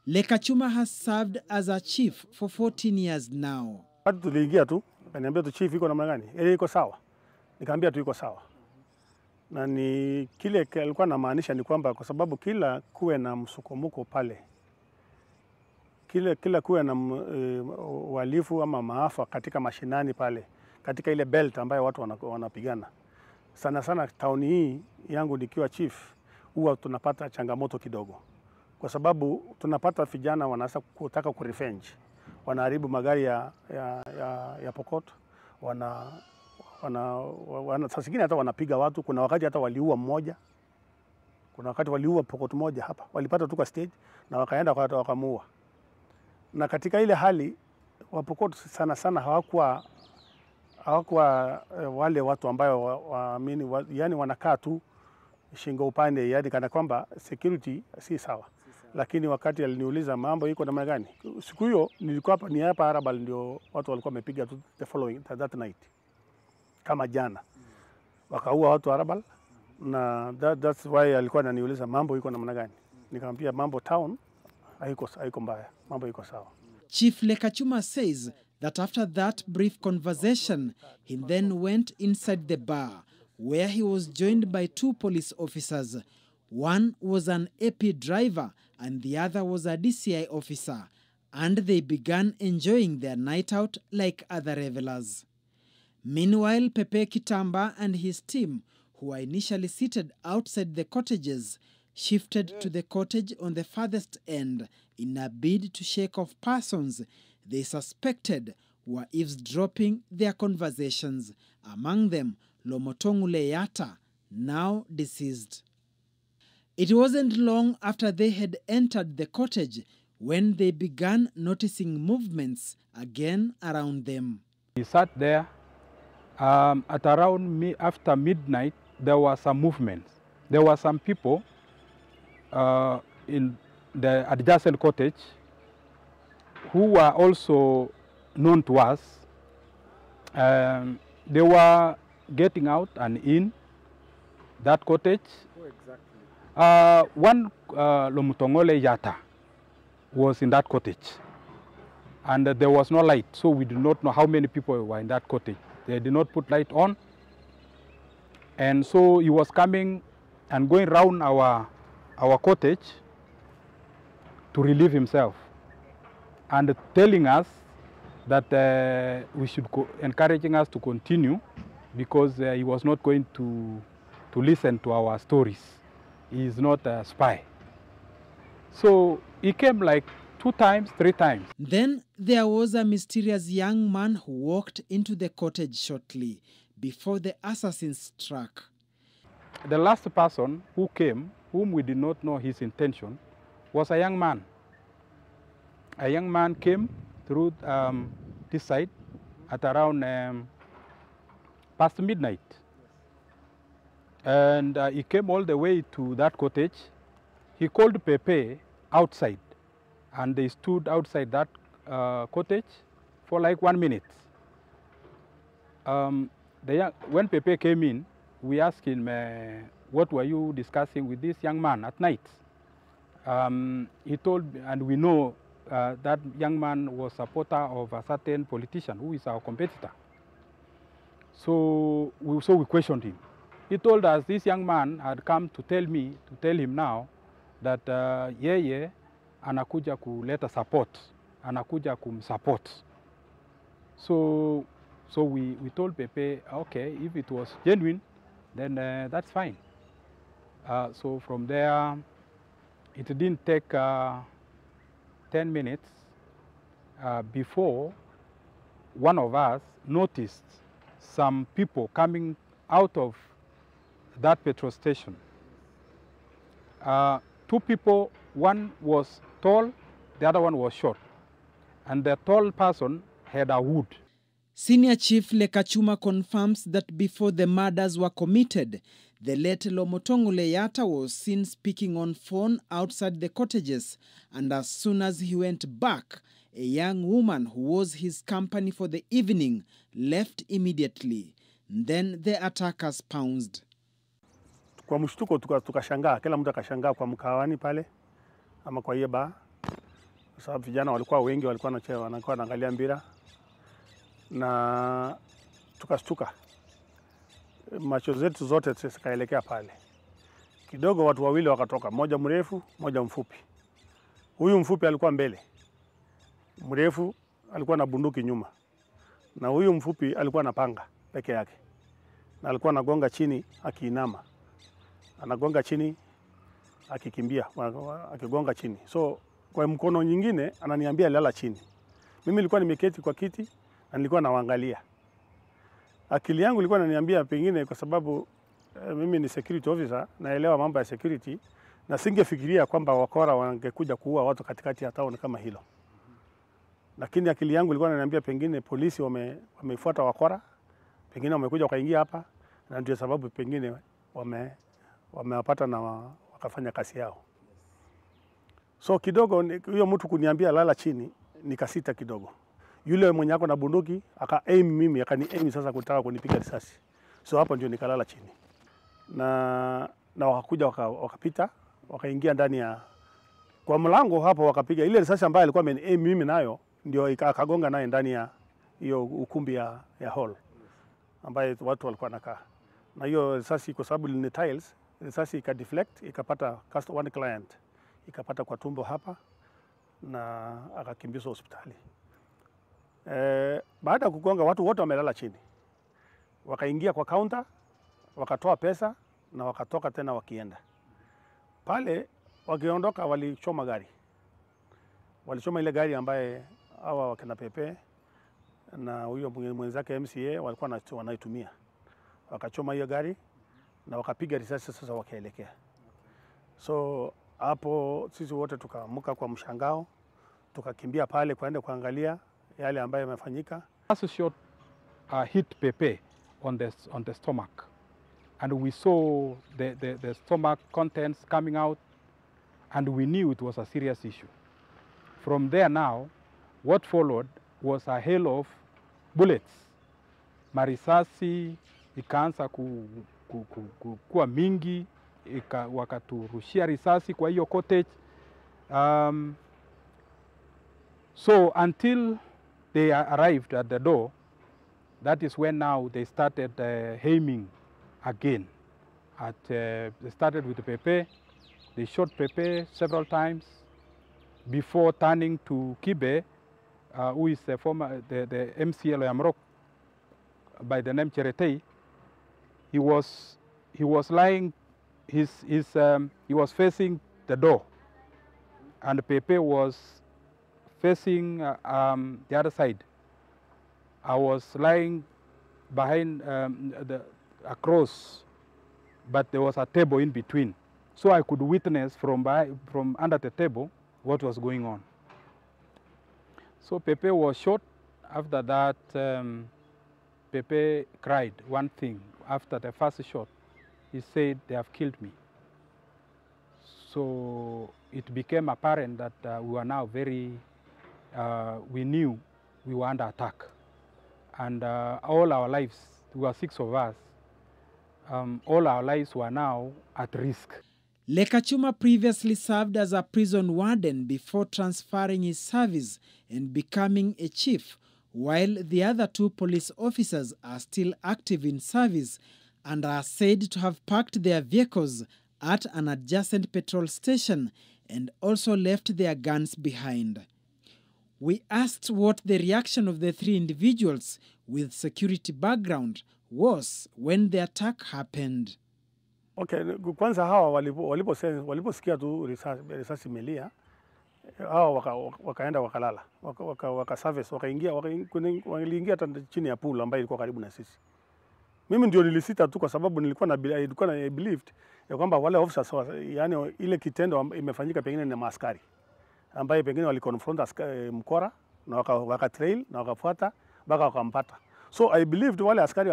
Lekachuma has served as a chief for 14 years now. Tuliingia tu, kaniambia tu chief iko namna gani? Iko sawa. Nikamwambia tu iko sawa. Na ni kile alikuwa anamaanisha ni kwamba kwa sababu kila kuwe na msukomuko pale, kila kuwe na uhalifu ama maafa katika mashinani pale, katika ile belt ambayo watu wanapigana. Sana sana town hii yangu nikiwa chief, huwa tunapata changamoto kidogo. Kwa sababu tunapata vijana wanaanza kutaka kurevenge. Wanaharibu magari ya Pokot, sasa zingine hata wanapiga watu. Kuna wakati hata waliua mmoja. Kuna wakati waliua Pokot moja hapa. Walipata tu kwa stage na wakaenda wakamuua. Na katika ile hali Wapokot sana sana hawakuwa wale watu ambayo waamini, yani wanakaa tu shingo upande, yani kana kwamba security si sawa. Lakini wakati aliniuliza mambo iko namna gani, siku hiyo nilikuwa hapa, ni hapa Arabal ndio watu walikuwa wamepiga tu that night. Kama jana wakaua watu Arabal, na that's why alikuwa ananiuliza mambo iko namna gani. Nikamwambia mambo town haiko mbaya, mambo iko sawa. Chief Lekachuma says that after that brief conversation, he then went inside the bar where he was joined by 2 police officers. One was an AP driver and the other was a DCI officer, and they began enjoying their night out like other revelers. Meanwhile, Pepe Kitamba and his team, who were initially seated outside the cottages, shifted to the cottage on the farthest end in a bid to shake off persons they suspected were eavesdropping their conversations, among them Lomotongule Yata, now deceased. It wasn't long after they had entered the cottage when they began noticing movements again around them. We sat there. At around after midnight, there were some movements. There were some people in the adjacent cottage who were also known to us. They were getting out and in that cottage. Who exactly? One Lomutongole Yata was in that cottage, and there was no light, so we do not know how many people were in that cottage. They did not put light on, and so he was coming and going around our cottage to relieve himself, and telling us that we should encouraging us to continue because he was not going to listen to our stories. He is not a spy. So he came like 2 times, 3 times. Then there was a mysterious young man who walked into the cottage shortly before the assassins struck. The last person who came, whom we did not know his intention, was a young man. A young man came through this side at around past midnight. And he came all the way to that cottage. He called Pepe outside, and they stood outside that cottage for like 1 minute. When Pepe came in, we asked him, what were you discussing with this young man at night? He told, and we know that young man was a supporter of a certain politician who is our competitor. So we questioned him. He told us this young man had come to tell him now that yeye anakuja kuleta support, anakuja kumsupport. So we told Pepe, okay, if it was genuine, then that's fine. So from there, it didn't take 10 minutes before one of us noticed some people coming out of that petrol station. 2 people, one was tall, the other one was short. And the tall person had a wood. Senior Chief Lekachuma confirms that before the murders were committed, the late Lomotongo Leyata was seen speaking on phone outside the cottages, and as soon as he went back, a young woman who was his company for the evening left immediately. Then the attackers pounced. Kwa mshtuko tukashangaa, kila mtu akashangaa kwa mkawani pale ama kwa yeba. Sababu vijana walikuwa wengi, walikuwa wanaangalia mpira. Na tukastuka. Macho zetu zote zikaelekea pale. Kidogo watu wawili wakatoka, mmoja mrefu, mmoja mfupi. Huyu mfupi alikuwa mbele. Mrefu alikuwa na bunduki nyuma. Na huyu mfupi alikuwa na panga peke yake. Na alikuwa anagonga chini akiinama. Anagonga chini akikimbia, akigonga chini. So kwa mkono nyingine ananiambia lala chini. Mimi nilikuwa nimeketi kwa kiti na nilikuwa nawaangalia. Akili yangu ilikuwa inaniambia pengine kwa sababu mimi ni security officer, naelewa mambo ya security, na singefikiria kwamba wakora wangekuja kuua watu katikati ya town kama hilo. Lakini akili yangu ilikuwa inaniambia pengine polisi wamefuata wakora, pengine wamekuja wakaingia hapa, na ndio sababu pengine wamewapata na wakafanya kazi yao. So kidogo huyo mtu kuniambia lala chini, nikasita kidogo. Yule mwenye ako na bunduki aka-aim mimi, akani-aim sasa kutaka kunipiga risasi. So hapo ndio nikalala chini. Na wakakuja wakapita, wakaingia ndani ya kwa mlango hapo, wakapiga ile risasi ambayo alikuwa ameni-aim mimi nayo, ndio akagonga naye ndani ya hiyo ukumbi ya hall ambayo watu walikuwa wanakaa. Na hiyo risasi kwa sababu ni tiles, risasi ikadeflect, ikapata one client, ikapata kwa tumbo hapa na akakimbizwa hospitali. Baada ya kugonga watu wote wamelala chini. Wakaingia kwa counter, wakatoa pesa na wakatoka tena wakienda. Pale wakiondoka walichoma gari. Walichoma ile gari ambaye hawa wakina Pepe na huyo mwenzake MCA walikuwa wanaitumia. Wakachoma hiyo gari na wakapiga risasi sasa wakaelekea. So hapo sisi wote tukaamuka kwa mshangao, tukakimbia pale kwenda kuangalia yale ambayo yamefanyika. First shot hit Pepe on the stomach, and we saw the stomach contents coming out, and we knew it was a serious issue. From there now, what followed was a hail of bullets. Marisasi ikaanza kuwa mingi, wakaturushia risasi kwa hiyo cottage. So until they arrived at the door, that is when now they started aiming again. They started with Pepe. They shot Pepe several times before turning to Kibe, who is the MCL Yamrok by the name Cheretei. He was lying. He was facing the door, and Pepe was facing the other side. I was lying behind across, but there was a table in between, so I could witness from under the table what was going on. So Pepe was shot. After that, Pepe cried one thing. After the first shot, he said, "They have killed me." So it became apparent that we were now we knew we were under attack. And all our lives, there were 6 of us, all our lives were now at risk. Lekachuma previously served as a prison warden before transferring his service and becoming a chief, while the other 2 police officers are still active in service and are said to have parked their vehicles at an adjacent petrol station and also left their guns behind. We asked what the reaction of the 3 individuals with security background was when the attack happened. Okay, kwanza hawa waliposikia tu risasi imelia, hawa wakaenda wakalala, waka service, waliingia chini ya pool ambayo ilikuwa karibu na sisi. Mimi ndio nilisita tu kwa sababu nilikuwa na believed ya kwamba wale officers, yani ile kitendo imefanyika pengine na maaskari ambaye pengine waliconfront mkora na waka trail na wakafuata mpaka wakampata. So I believed wale askari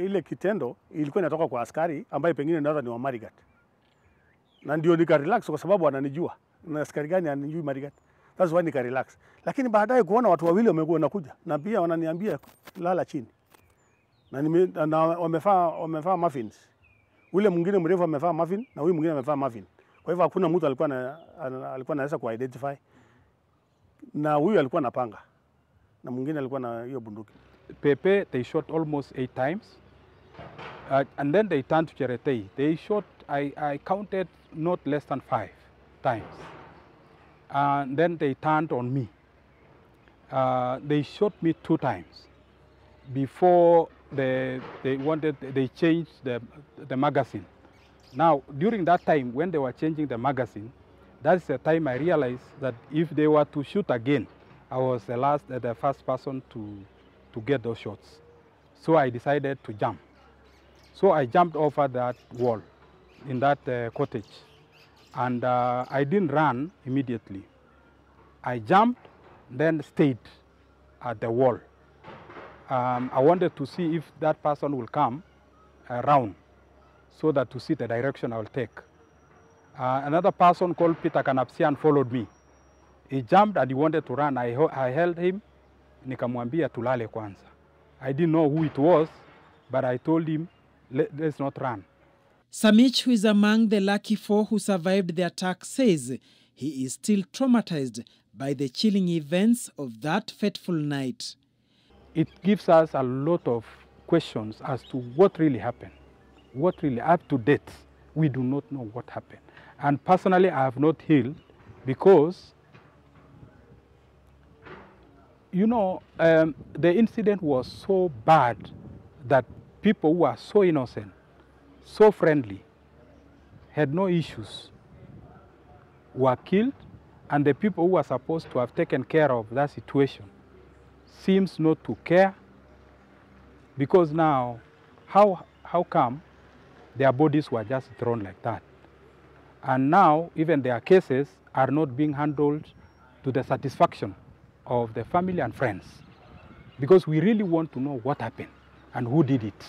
ile kitendo ilikuwa inatoka kwa askari ambaye pengine ndio ni wa Marigat. Na ndio nika relax kwa sababu ananijua. Na askari gani anijui Marigat. That's why nika relax. Lakini baadaye kuona watu wawili wanakuja na pia wananiambia lala chini. Na wamevaa muffins. Ule mwingine mrefu amevaa muffin na huyu mwingine amevaa muffin. Kwa hivyo hakuna mtu alikuwa anaweza kuidentify. Na huyu alikuwa na panga. Na mwingine alikuwa na hiyo bunduki. Pepe, they shot almost 8 times. And then they turned to Cheretei. They shot, I counted not less than 5 times. And then they turned on me. They shot me 2 times. Before they changed the magazine. Now, during that time, when they were changing the magazine, that's the time I realized that if they were to shoot again, I was the first person to get those shots. So I decided to jump. So I jumped over that wall in that cottage. And I didn't run immediately. I jumped, then stayed at the wall. I wanted to see if that person will come around so that to see the direction I will take. Another person called Peter Kanapsian followed me. He jumped and he wanted to run. I held him, nikamwambia tulale kwanza. I didn't know who it was, but I told him, let's not run. Samich, who is among the lucky 4 who survived the attack, says he is still traumatized by the chilling events of that fateful night. It gives us a lot of questions as to what really happened. What really, up to date, we do not know what happened. And personally, I have not healed because, you know, the incident was so bad that people who are so innocent, so friendly, had no issues, were killed, and the people who are supposed to have taken care of that situation seems not to care, because now, how come their bodies were just thrown like that? And now, even their cases are not being handled to the satisfaction of the family and friends, because we really want to know what happened and who did it.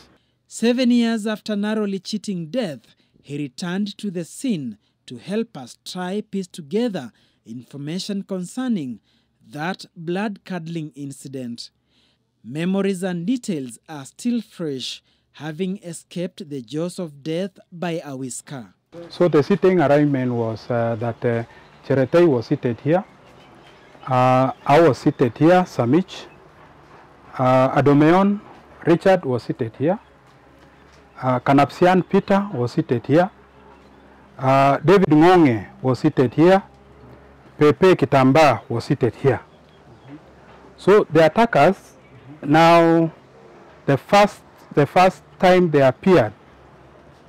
7 years after narrowly cheating death, he returned to the scene to help us try piece together information concerning that blood-curdling incident. Memories and details are still fresh, having escaped the jaws of death by a whisker. So the seating arrangement was that Cheretei was seated here, I was seated here, Samich, Adomeon, Richard was seated here, Kanapsian Peter was seated here, David Ngonge was seated here, Pepe Kitamba was seated here. So the attackers, now the first time they appeared,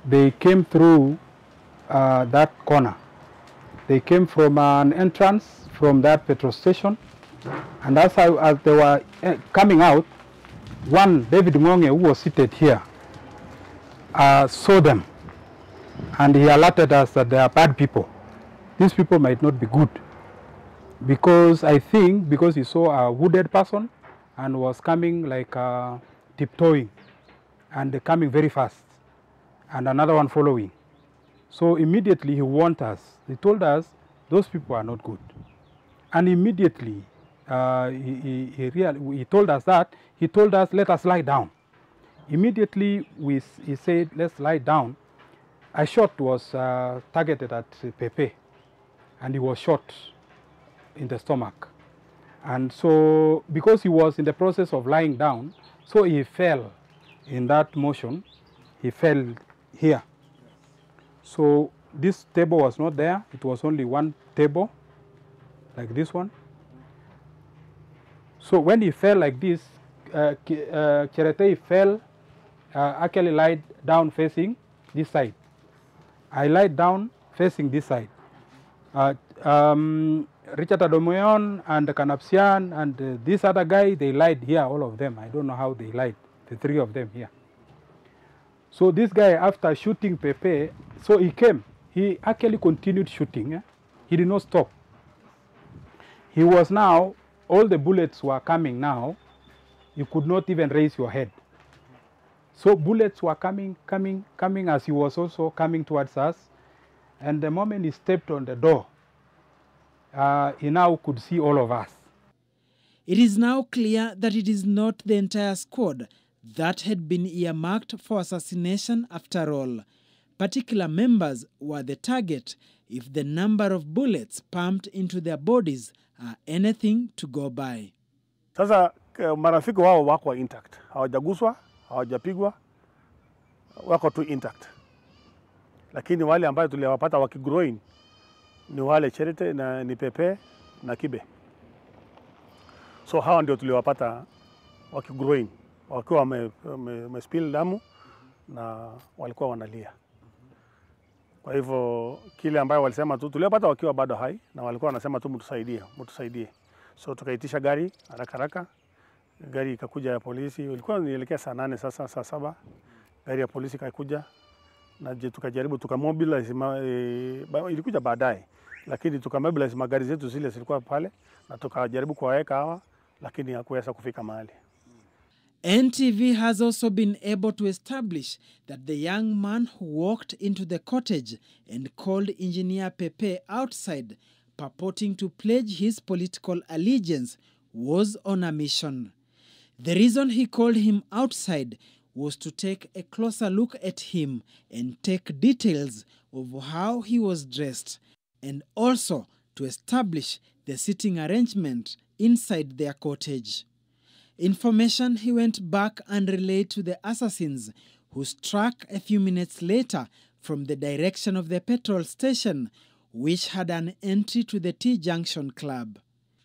they came through that corner. They came from an entrance from that petrol station, and as they were coming out, one, David Ngonge, who was seated here, saw them, and he alerted us that they are bad people. These people might not be good, because I think because he saw a wounded person and was coming like tiptoeing and coming very fast, and another one following. So immediately he warned us. He told us those people are not good, and immediately he told us that. He told us, let us lie down. Immediately he said, let's lie down. A shot was targeted at Pepe, and he was shot in the stomach. And so, because he was in the process of lying down, so he fell in that motion. He fell here. So this table was not there. It was only one table, like this one. So when he fell like this, Cherete fell, actually lied down facing this side. I lied down facing this side. Richard Adomoyon and Kanapsian and this other guy, they lied here, all of them. I don't know how they lied, the three of them here. So this guy, after shooting Pepe, so he came. He actually continued shooting. Eh? He did not stop. He was now, all the bullets were coming now. You could not even raise your head. So bullets were coming as he was also coming towards us. And the moment he stepped on the door, he now could see all of us. It is now clear that it is not the entire squad that had been earmarked for assassination after all. Particular members were the target if the number of bullets pumped into their bodies are anything to go by. Sasa marafiki wao wako intact. Hawajaguswa, hawajapigwa, wako tu intact. Lakini wale ambao tuliwapata wakigroin ni wale Cherete na ni Pepe na Kibe. So hawa ndio tuliwapata wakigroin, wakiwa wamespill damu na walikuwa wanalia. Kwa hivyo kile ambayo walisema tu tuliwapata wakiwa bado hai na walikuwa wanasema tu mtusaidie. So tukaitisha gari haraka. Gari ikakuja ya polisi. Ilikuwa nielekea saa 8 sasa saa 7. Gari ya polisi ikakuja na tukajaribu tukamobilize ilikuja baadaye. Lakini tukamobilize magari zetu zile zilikuwa pale na tukajaribu kuwaweka hawa lakini hakuweza kufika mahali. NTV has also been able to establish that the young man who walked into the cottage and called Engineer Pepe outside, purporting to pledge his political allegiance, was on a mission. The reason he called him outside was to take a closer look at him and take details of how he was dressed, and also to establish the sitting arrangement inside their cottage. Information he went back and relayed to the assassins, who struck a few minutes later from the direction of the petrol station, which had an entry to the T-Junction Club.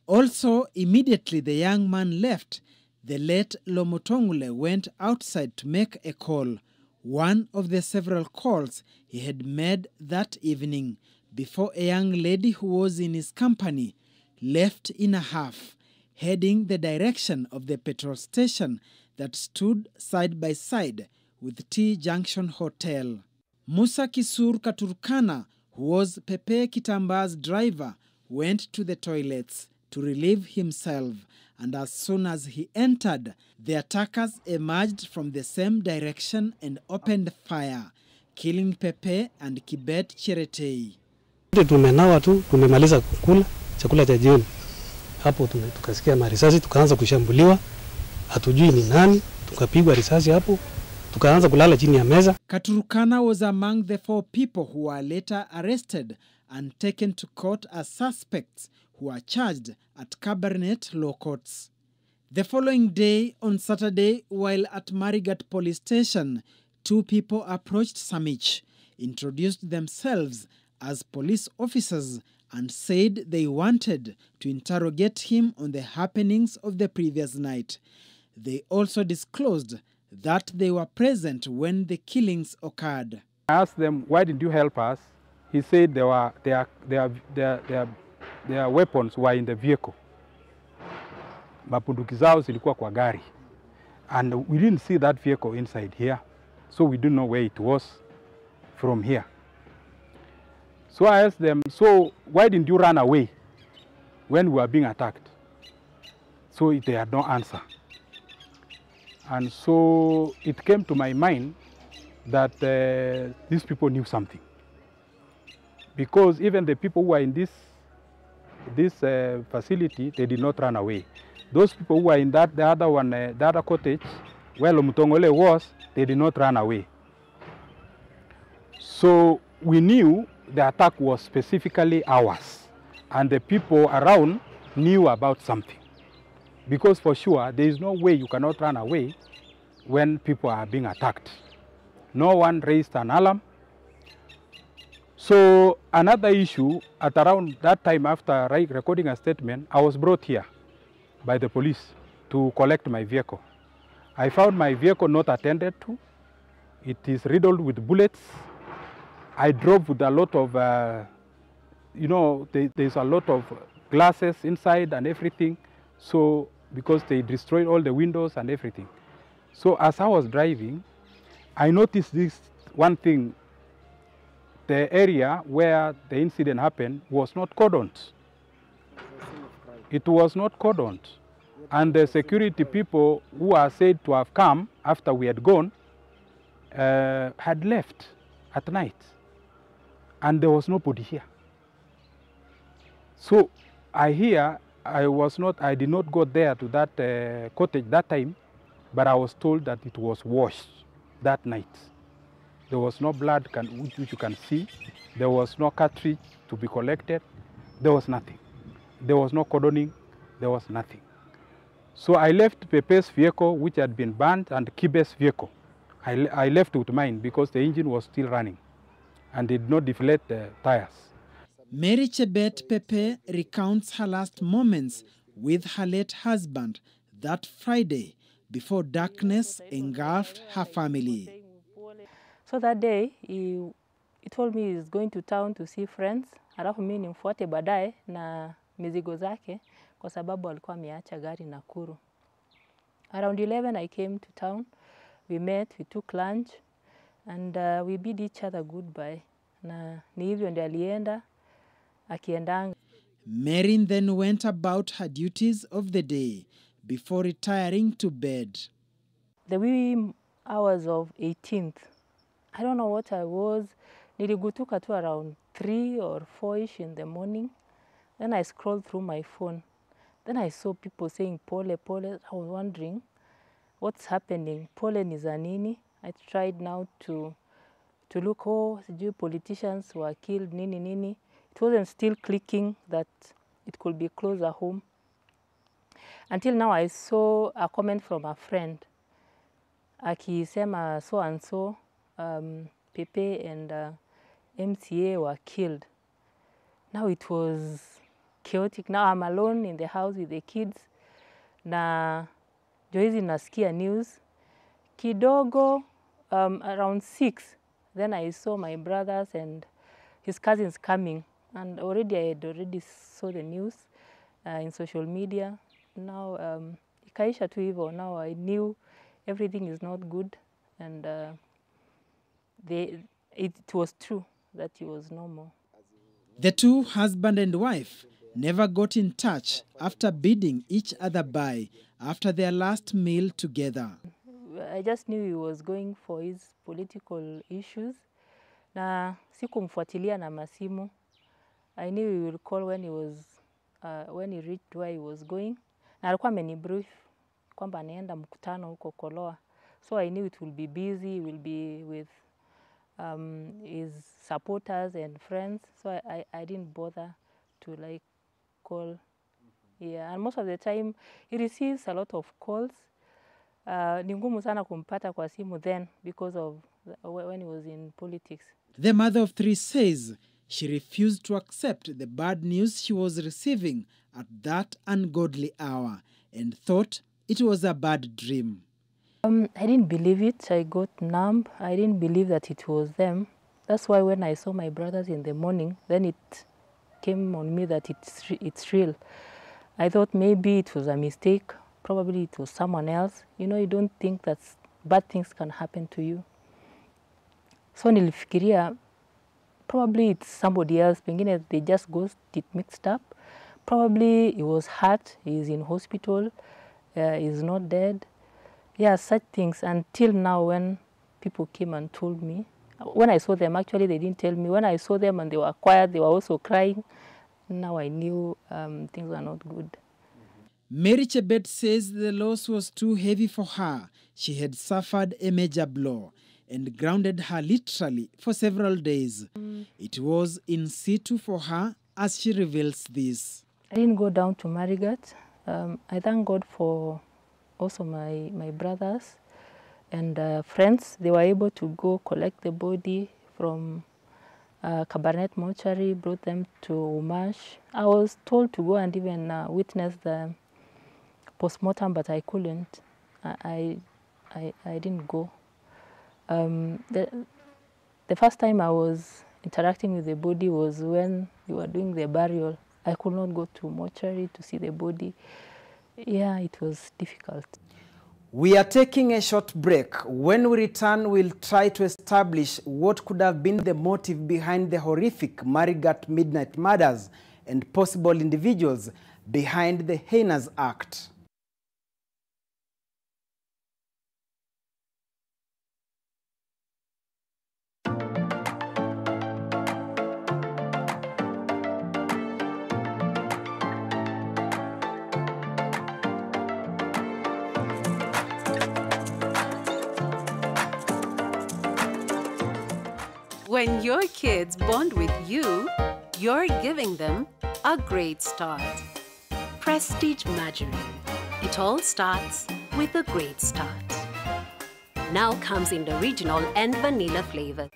Also, immediately the young man left, the late Lomotongule went outside to make a call, one of the several calls he had made that evening, before a young lady who was in his company left in a huff, heading the direction of the petrol station that stood side by side with T-Junction Hotel. Musa Kisur Katurkana, who was Pepe Kitamba's driver, went to the toilets to relieve himself, and as soon as he entered, the attackers emerged from the same direction and opened fire, killing Pepe and Kibet Cheretei. Tumenawa tu, tumemaliza kukula chakula cha jioni. Hapo tukasikia marisasi, tukaanza kushambuliwa. Hatujui ni nani, tukapigwa risasi hapo. Tukaanza kulala chini ya meza. Katurkana was among the 4 people who were later arrested and taken to court as suspects who were charged at Cabernet Law Courts. The following day, on Saturday, while at Marigat police station, 2 people approached Samich, introduced themselves as police officers, and said they wanted to interrogate him on the happenings of the previous night. They also disclosed that they were present when the killings occurred. I asked them, why did you help us? He said their weapons were in the vehicle. Mapunduki zao zilikuwa kwa gari. And we didn't see that vehicle inside here. So we didn't know where it was from here. So I asked them, so why didn't you run away when we were being attacked? So they had no answer. And so it came to my mind that these people knew something. Because even the people who were in this facility, they did not run away. Those people who were in the other cottage, where Lomutongole was, they did not run away. So we knew the attack was specifically ours, and the people around knew about something. Because for sure, there is no way you cannot run away when people are being attacked. No one raised an alarm. So another issue, at around that time after recording a statement, I was brought here by the police to collect my vehicle. I found my vehicle not attended to. It is riddled with bullets. I drove with a lot of, there's a lot of glasses inside and everything. So, because they destroyed all the windows and everything. So as I was driving, I noticed this one thing. The area where the incident happened was not cordoned. It was not cordoned. And the security people who are said to have come after we had gone had left at night. And there was nobody here. So I did not go there to that cottage that time, but I was told that it was washed that night. There was no blood which you can see. There was no cartridge to be collected. There was nothing. There was no cordoning. There was nothing. So I left Pepe's vehicle, which had been burned, and Kibe's vehicle. I left with mine because the engine was still running and did not deflate the tires. Mary Chebet Pepe recounts her last moments with her late husband that Friday before darkness engulfed her family. So that day, he told me he's going to town to see friends. Alafu mimi nimfuate baadaye na mizigo zake kwa sababu alikuwa ameacha gari Nakuru. Around 11 I came to town. We met, we took lunch and we bid each other goodbye. Na ni hivyo ndio alienda akiendanga. Mary then went about her duties of the day before retiring to bed. The wee hours of 18th, I don't know what I was. Niligutuka tu around 3 or 4ish in the morning. Then I scrolled through my phone. Then I saw people saying pole, pole. I was wondering what's happening. Pole ni za nini? I tried now to look, sijui politicians were killed, nini nini. It wasn't still clicking that it could be closer home. Until now I saw a comment from a friend. Akisema so and so, Pepe and MCA were killed. Now it was chaotic. Now I'm alone in the house with the kids. Na joizi nasikia news. Kidogo, around 6, then I saw my brothers and his cousins coming. And I had saw the news in social media. Now, ikaisha tu hivyo. Now I knew everything is not good. And it was true that he was normal. The two, husband and wife, never got in touch after bidding each other bye after their last meal together. I just knew he was going for his political issues. Na sikumfuatilia na masimu. I knew he would call when he reached where he was going. Na alikuwa amenibrief kwamba anaenda mkutano huko Koloa. So I knew it will be busy, he will be with his supporters and friends. So I didn't bother to call. Yeah, and most of the time he receives a lot of calls. Ni ngumu sana kumpata kwa simu then because of when he was in politics. The mother of 3 says she refused to accept the bad news she was receiving at that ungodly hour and thought it was a bad dream. I didn't believe it. I got numb. I didn't believe that it was them. That's why when I saw my brothers in the morning, then it came on me that it's real. I thought maybe it was a mistake. Probably it was someone else. You know, you don't think that bad things can happen to you. So nilifikiria, probably it's somebody else. Pengine they just got it mixed up. Probably he was hurt. He's in hospital. He's not dead. Yeah, such things. Until now, when people came and told me, when I saw them, actually they didn't tell me. When I saw them and they were quiet, they were also crying. Now I knew things were not good. Mary Chebet says the loss was too heavy for her. She had suffered a major blow and grounded her literally for several days. It was in situ for her, as she reveals this. I didn't go down to Marigat. I thank God for also my brothers and friends. They were able to go collect the body from Cabernet Mortuary, brought them to Umash. I was told to go and even witness the post-mortem, but I couldn't. I didn't go. The first time I was interacting with the body was when we were doing the burial. I could not go to mortuary to see the body. Yeah, it was difficult. We are taking a short break. When we return, we'll try to establish what could have been the motive behind the horrific Marigat midnight murders and possible individuals behind the heinous act. When your kids bond with you, you're giving them a great start. Prestige Margarine. It all starts with a great start. Now comes in the original and vanilla flavor.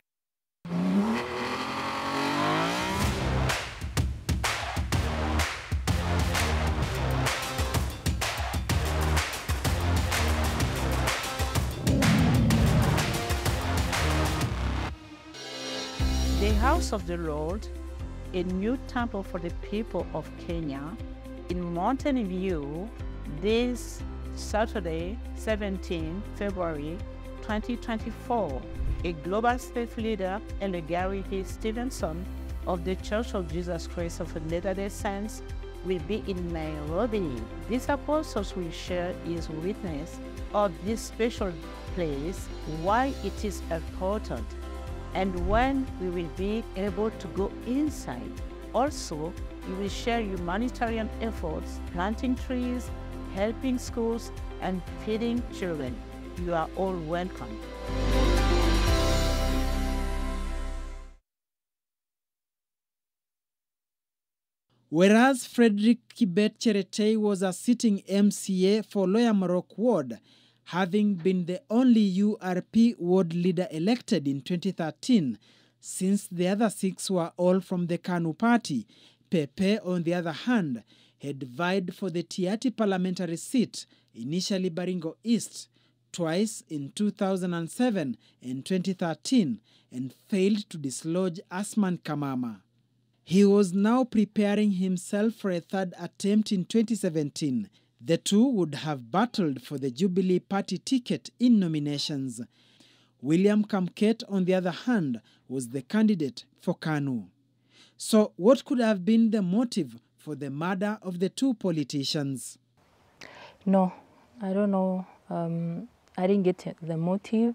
The House of the Lord, a new temple for the people of Kenya, in Mountain View, this Saturday, 17 February 2024. A global faith leader, Elder Gary H. Stevenson of the Church of Jesus Christ of Latter-day Saints, will be in Nairobi. These apostles will share his witness of this special place, why it is important, and when we will be able to go inside. Also, we will share humanitarian efforts, planting trees, helping schools, and feeding children. You are all welcome. Whereas Frederick Kibet Cheretei was a sitting MCA for Lower Morok Ward, having been the only URP ward leader elected in 2013, since the other six were all from the KANU party. Pepe, on the other hand, had vied for the Tiati parliamentary seat, initially Baringo East, twice in 2007 and 2013, and failed to dislodge Asman Kamama. He was now preparing himself for a third attempt in 2017. The two would have battled for the Jubilee Party ticket in nominations. William Kamket, on the other hand, was the candidate for KANU. So what could have been the motive for the murder of the two politicians? No, I don't know. I didn't get the motive.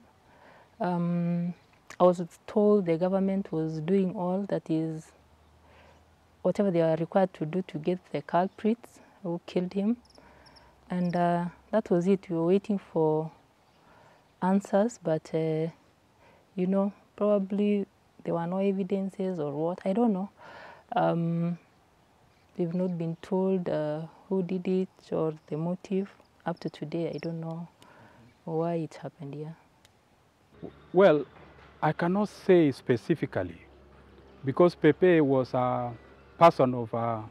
I was told the government was doing all that is, whatever they are required to do to get the culprits who killed him. And that was it. We were waiting for answers, but, you know, probably there were no evidences or what. I don't know. We've not been told who did it or the motive. Up to today, I don't know why it happened here. Well, I cannot say specifically, because Pepe was a person of a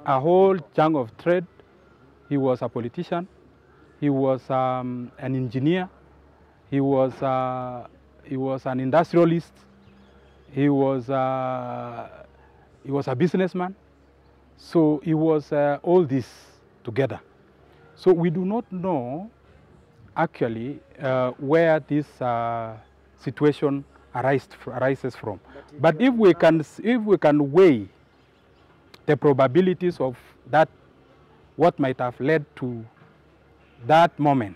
whole chunk of trade. He was a politician. He was an engineer. He was an industrialist. He was a businessman. So he was all this together. So we do not know actually where this situation arises from. But if we can weigh the probabilities of that, what might have led to that moment.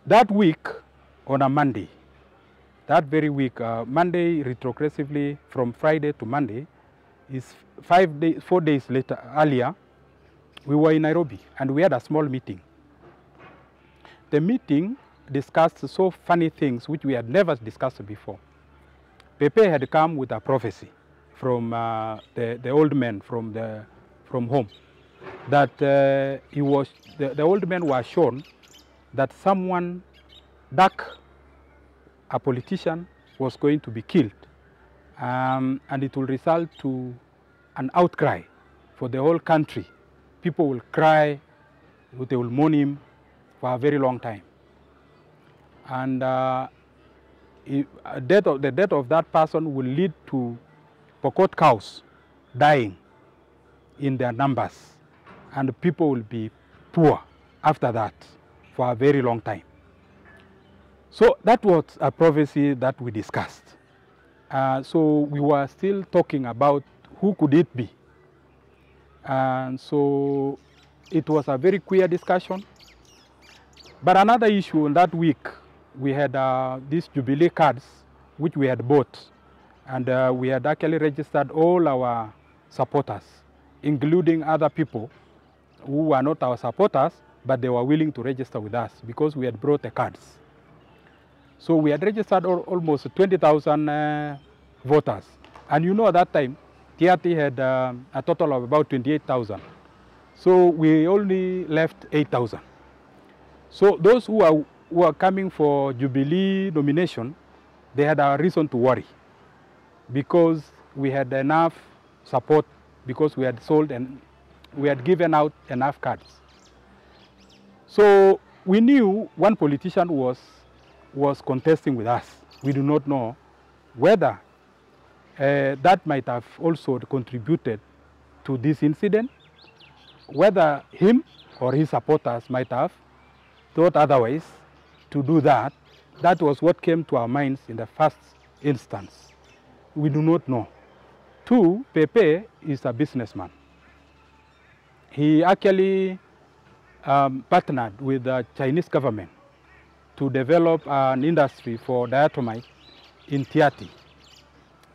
That week, on a Monday, that very week, Monday retrogressively from Friday to Monday, is 4 days later, earlier, we were in Nairobi and we had a small meeting. The meeting discussed so funny things which we had never discussed before. Pepe had come with a prophecy from the old man from home, that the old man was shown that someone dark, a politician, was going to be killed, and it will result to an outcry for the whole country. People will cry, they will mourn him for a very long time. And the death of that person will lead to Pokot cows dying in their numbers, and people will be poor after that for a very long time. So that was a prophecy that we discussed. So we were still talking about who could it be. And so it was a very queer discussion. But another issue in that week, we had these Jubilee cards which we had bought, and we had actually registered all our supporters, including other people who were not our supporters, but they were willing to register with us because we had brought the cards. So we had registered almost 20,000 voters. And you know, at that time, Tiati had a total of about 28,000. So we only left 8,000. So those who are coming for Jubilee nomination, they had a reason to worry because we had enough support, because we had sold and we had given out enough cards. So we knew one politician was contesting with us. We do not know whether that might have also contributed to this incident, whether him or his supporters might have thought otherwise to do that. That was what came to our minds in the first instance. We do not know. Two, Pepe is a businessman. He actually partnered with the Chinese government to develop an industry for diatomite in Tiati.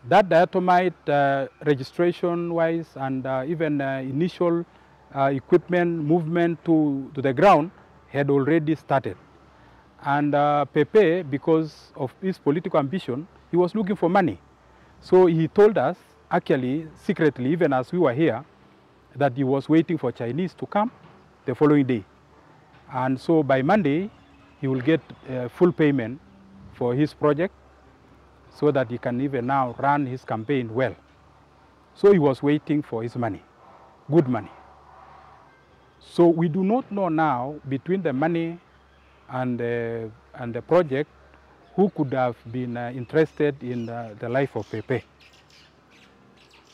That diatomite registration-wise and even initial equipment movement to the ground had already started. And Pepe, because of his political ambition, he was looking for money. So he told us, actually, secretly, even as we were here, that he was waiting for Chinese to come the following day. And so by Monday, he will get full payment for his project so that he can even now run his campaign well. So he was waiting for his money, good money. So we do not know now, between the money and the project, who could have been interested in the life of Pepe.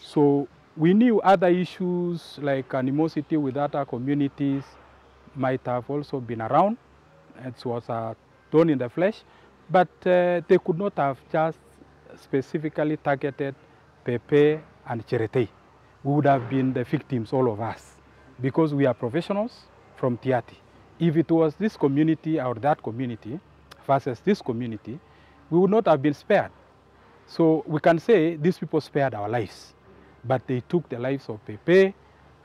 So we knew other issues like animosity with other communities might have also been around. It was done in the flesh, but they could not have just specifically targeted Pepe and Cherete. We would have been the victims, all of us, because we are professionals from Tiati. If it was this community or that community versus this community, we would not have been spared. So we can say these people spared our lives, but they took the lives of Pepe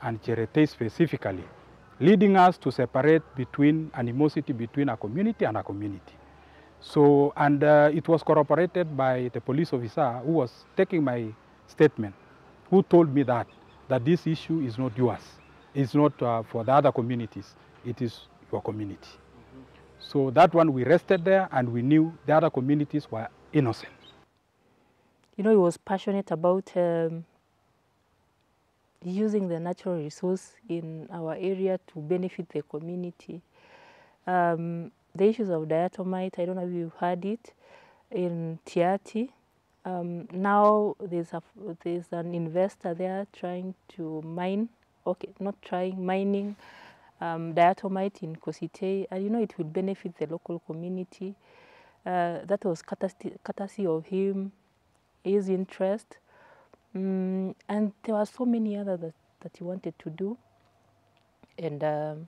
and Cherete specifically, leading us to separate between animosity between a community and a community. So, and it was corroborated by the police officer who was taking my statement, who told me that this issue is not yours. It's not for the other communities. It is your community. So that one we rested there, and we knew the other communities were innocent. You know, he was passionate about using the natural resource in our area to benefit the community. The issues of diatomite, I don't know if you've heard it, in Tiati. Now there's an investor there trying to mine, mining diatomite in Kositei, and you know it will benefit the local community. That was courtesy of him, his interest. And there were so many others that he wanted to do. And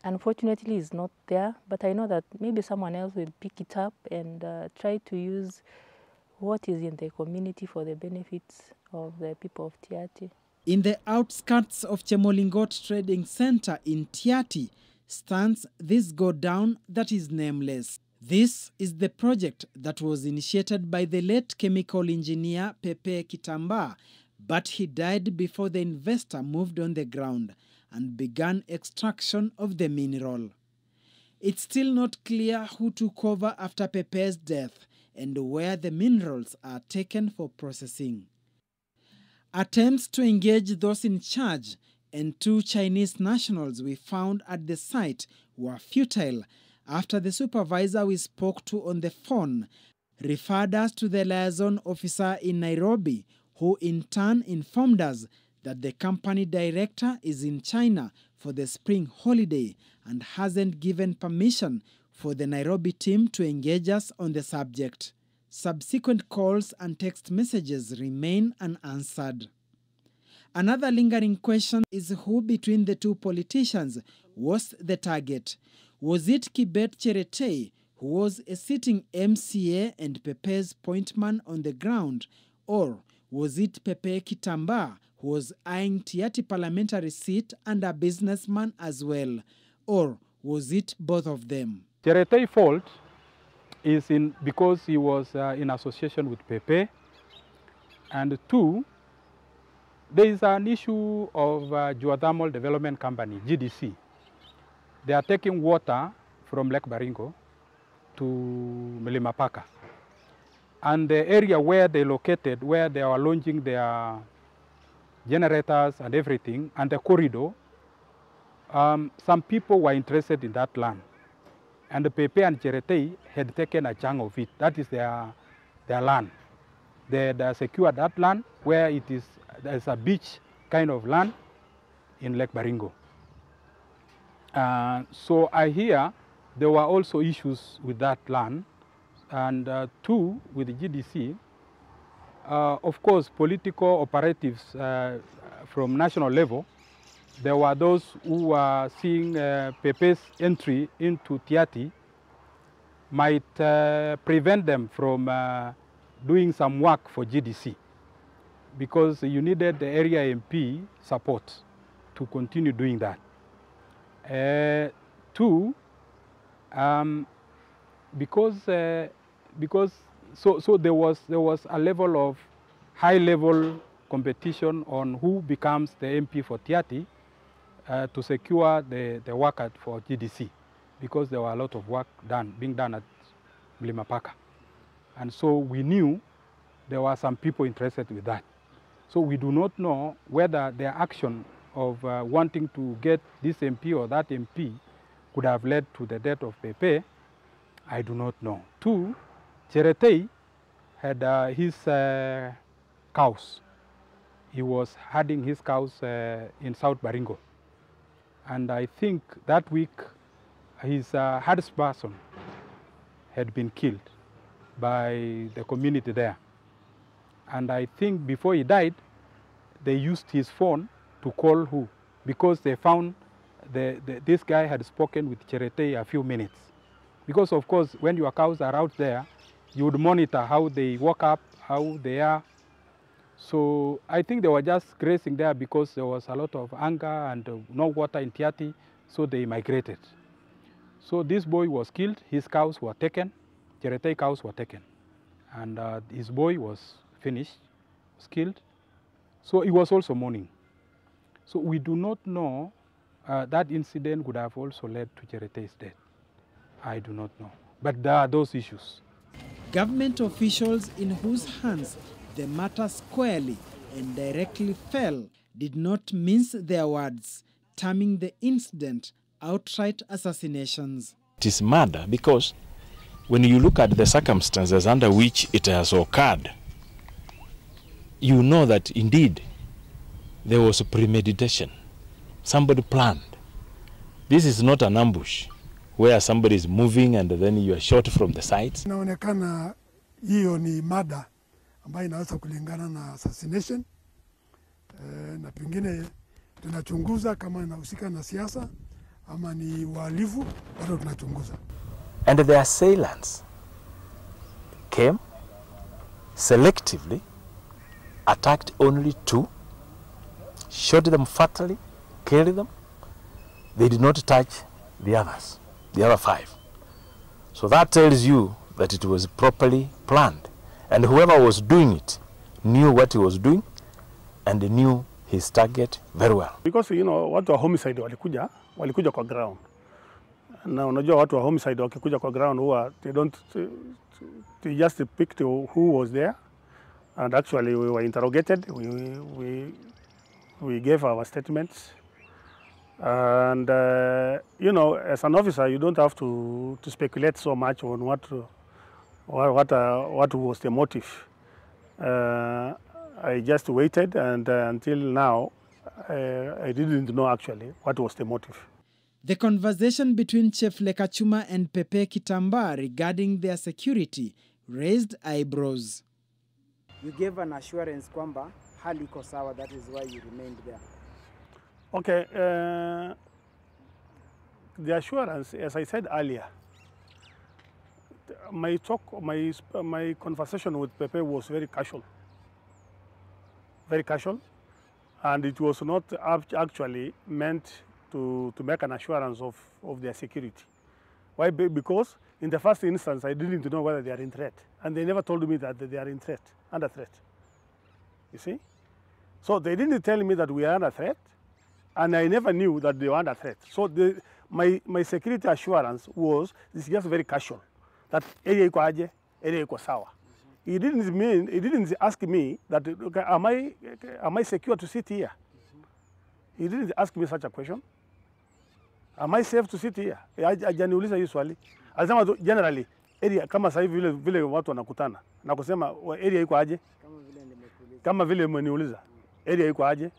unfortunately, it's not there. But I know that maybe someone else will pick it up and try to use what is in the community for the benefits of the people of Tiati. In the outskirts of Chemolingot Trading Center in Tiaty stands this godown that is nameless. This is the project that was initiated by the late chemical engineer Pepe Kitamba, but he died before the investor moved on the ground and began extraction of the mineral. It's still not clear who took over after Pepe's death and where the minerals are taken for processing. Attempts to engage those in charge and 2 Chinese nationals we found at the site were futile after the supervisor we spoke to on the phone referred us to the liaison officer in Nairobi, who in turn informed us that the company director is in China for the spring holiday and hasn't given permission for the Nairobi team to engage us on the subject. Subsequent calls and text messages remain unanswered. Another lingering question is who between the 2 politicians was the target. Was it Kibet Cheretei, who was a sitting MCA and Pepe's pointman on the ground, or was it Pepe Kitamba, who was eyeing Tiaty parliamentary seat and a businessman as well, or was it both of them? Cheretei's fault is because he was in association with Pepe, and 2, there is an issue of Geothermal Development Company, GDC. They are taking water from Lake Baringo to Mlima Paka. And the area where they located, where they are launching their generators and everything, and the corridor, some people were interested in that land. And the Pepe and Cheretei had taken a chunk of it. That is their land. They had secured that land where there's a beach kind of land in Lake Baringo. So I hear there were also issues with that land, and 2, with the GDC. Of course, political operatives from national level, there were those who were seeing Pepe's entry into Tiaty might prevent them from doing some work for GDC, because you needed the area MP support to continue doing that. 2, because there was a level of high level competition on who becomes the MP for Tiaty to secure the work for GDC, because there were a lot of work being done at Mlima Paka. And so we knew there were some people interested with that. So we do not know whether their action of wanting to get this MP or that MP could have led to the death of Pepe. I do not know. 2, Cheretei had his cows. He was herding his cows in South Baringo. And I think that week his herdsperson had been killed by the community there. And I think before he died, they used his phone to call who, because they found this guy had spoken with Cheretei a few minutes. Because of course, when your cows are out there, you would monitor how they walk up, how they are. So I think they were just grazing there because there was a lot of anger and no water in Tiaty, so they migrated. So this boy was killed, his cows were taken, Cheretei cows were taken. And his boy was finished, was killed. So he was also mourning. So we do not know that incident would have also led to Cheretei's death. I do not know. But there are those issues. Government officials in whose hands the matter squarely and directly fell did not mince their words, terming the incident outright assassinations. It is murder because when you look at the circumstances under which it has occurred, you know that indeed there was a premeditation. Somebody planned. This is not an ambush where somebody is moving and then you are shot from the sides. Inaonekana hiyo ni mada ambayo inaweza kulingana na assassination, na pengine tunachunguza kama inahusika na siasa ama ni uhalifu, bado tunachunguza. And the assailants came selectively, attacked only 2, shot them fatally, killed them. They did not touch the others, the other 5. So that tells you that it was properly planned. And whoever was doing it knew what he was doing and knew his target very well. Because, you know, watu wa homicide walikuja kwa ground. Na unajua watu wa homicide wakikuja kwa ground huwa they just picked who was there, and actually we were interrogated. We gave our statements, and you know, as an officer, you don't have to speculate so much on what was the motive. I just waited, and until now, I didn't know actually what was the motive. The conversation between Chief Lekachuma and Pepe Kitamba regarding their security raised eyebrows. You gave an assurance kwamba hali iko sawa, that is why you remained there. Okay, the assurance, as I said earlier, my conversation with Pepe was very casual, and it was not actually meant to make an assurance of their security. Why? Because in the first instance, I didn't know whether they are in threat, and they never told me that they are in threat, under threat. You see? So they didn't tell me that we are under threat, and I never knew that they were under threat. So my security assurance was just very casual, that area iko aje, area iko sawa. He didn't ask me that, okay, am I secure to sit here? He didn't ask me such a question. Am I safe to sit here? Hajaniuliza hiyo swali. Alisema tu generally area kama sasa hivi vile watu wanakutana na kusema area iko aje? Kama vile mmeniuliza. Area iko aje?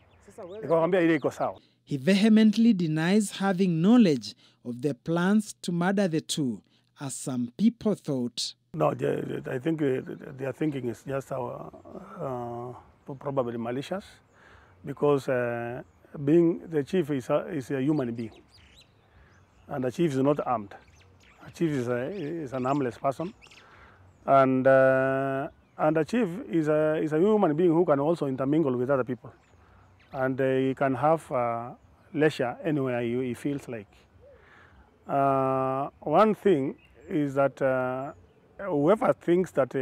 Nikamwambia area iko sawa. He vehemently denies having knowledge of the plans to murder the two, as some people thought. No, I think their thinking is just probably malicious, because being the chief is a human being, and the chief is not armed. A chief is an armless person, and the chief is a human being who can also intermingle with other people, and he can have leisure anywhere he feels like. One thing is that whoever thinks that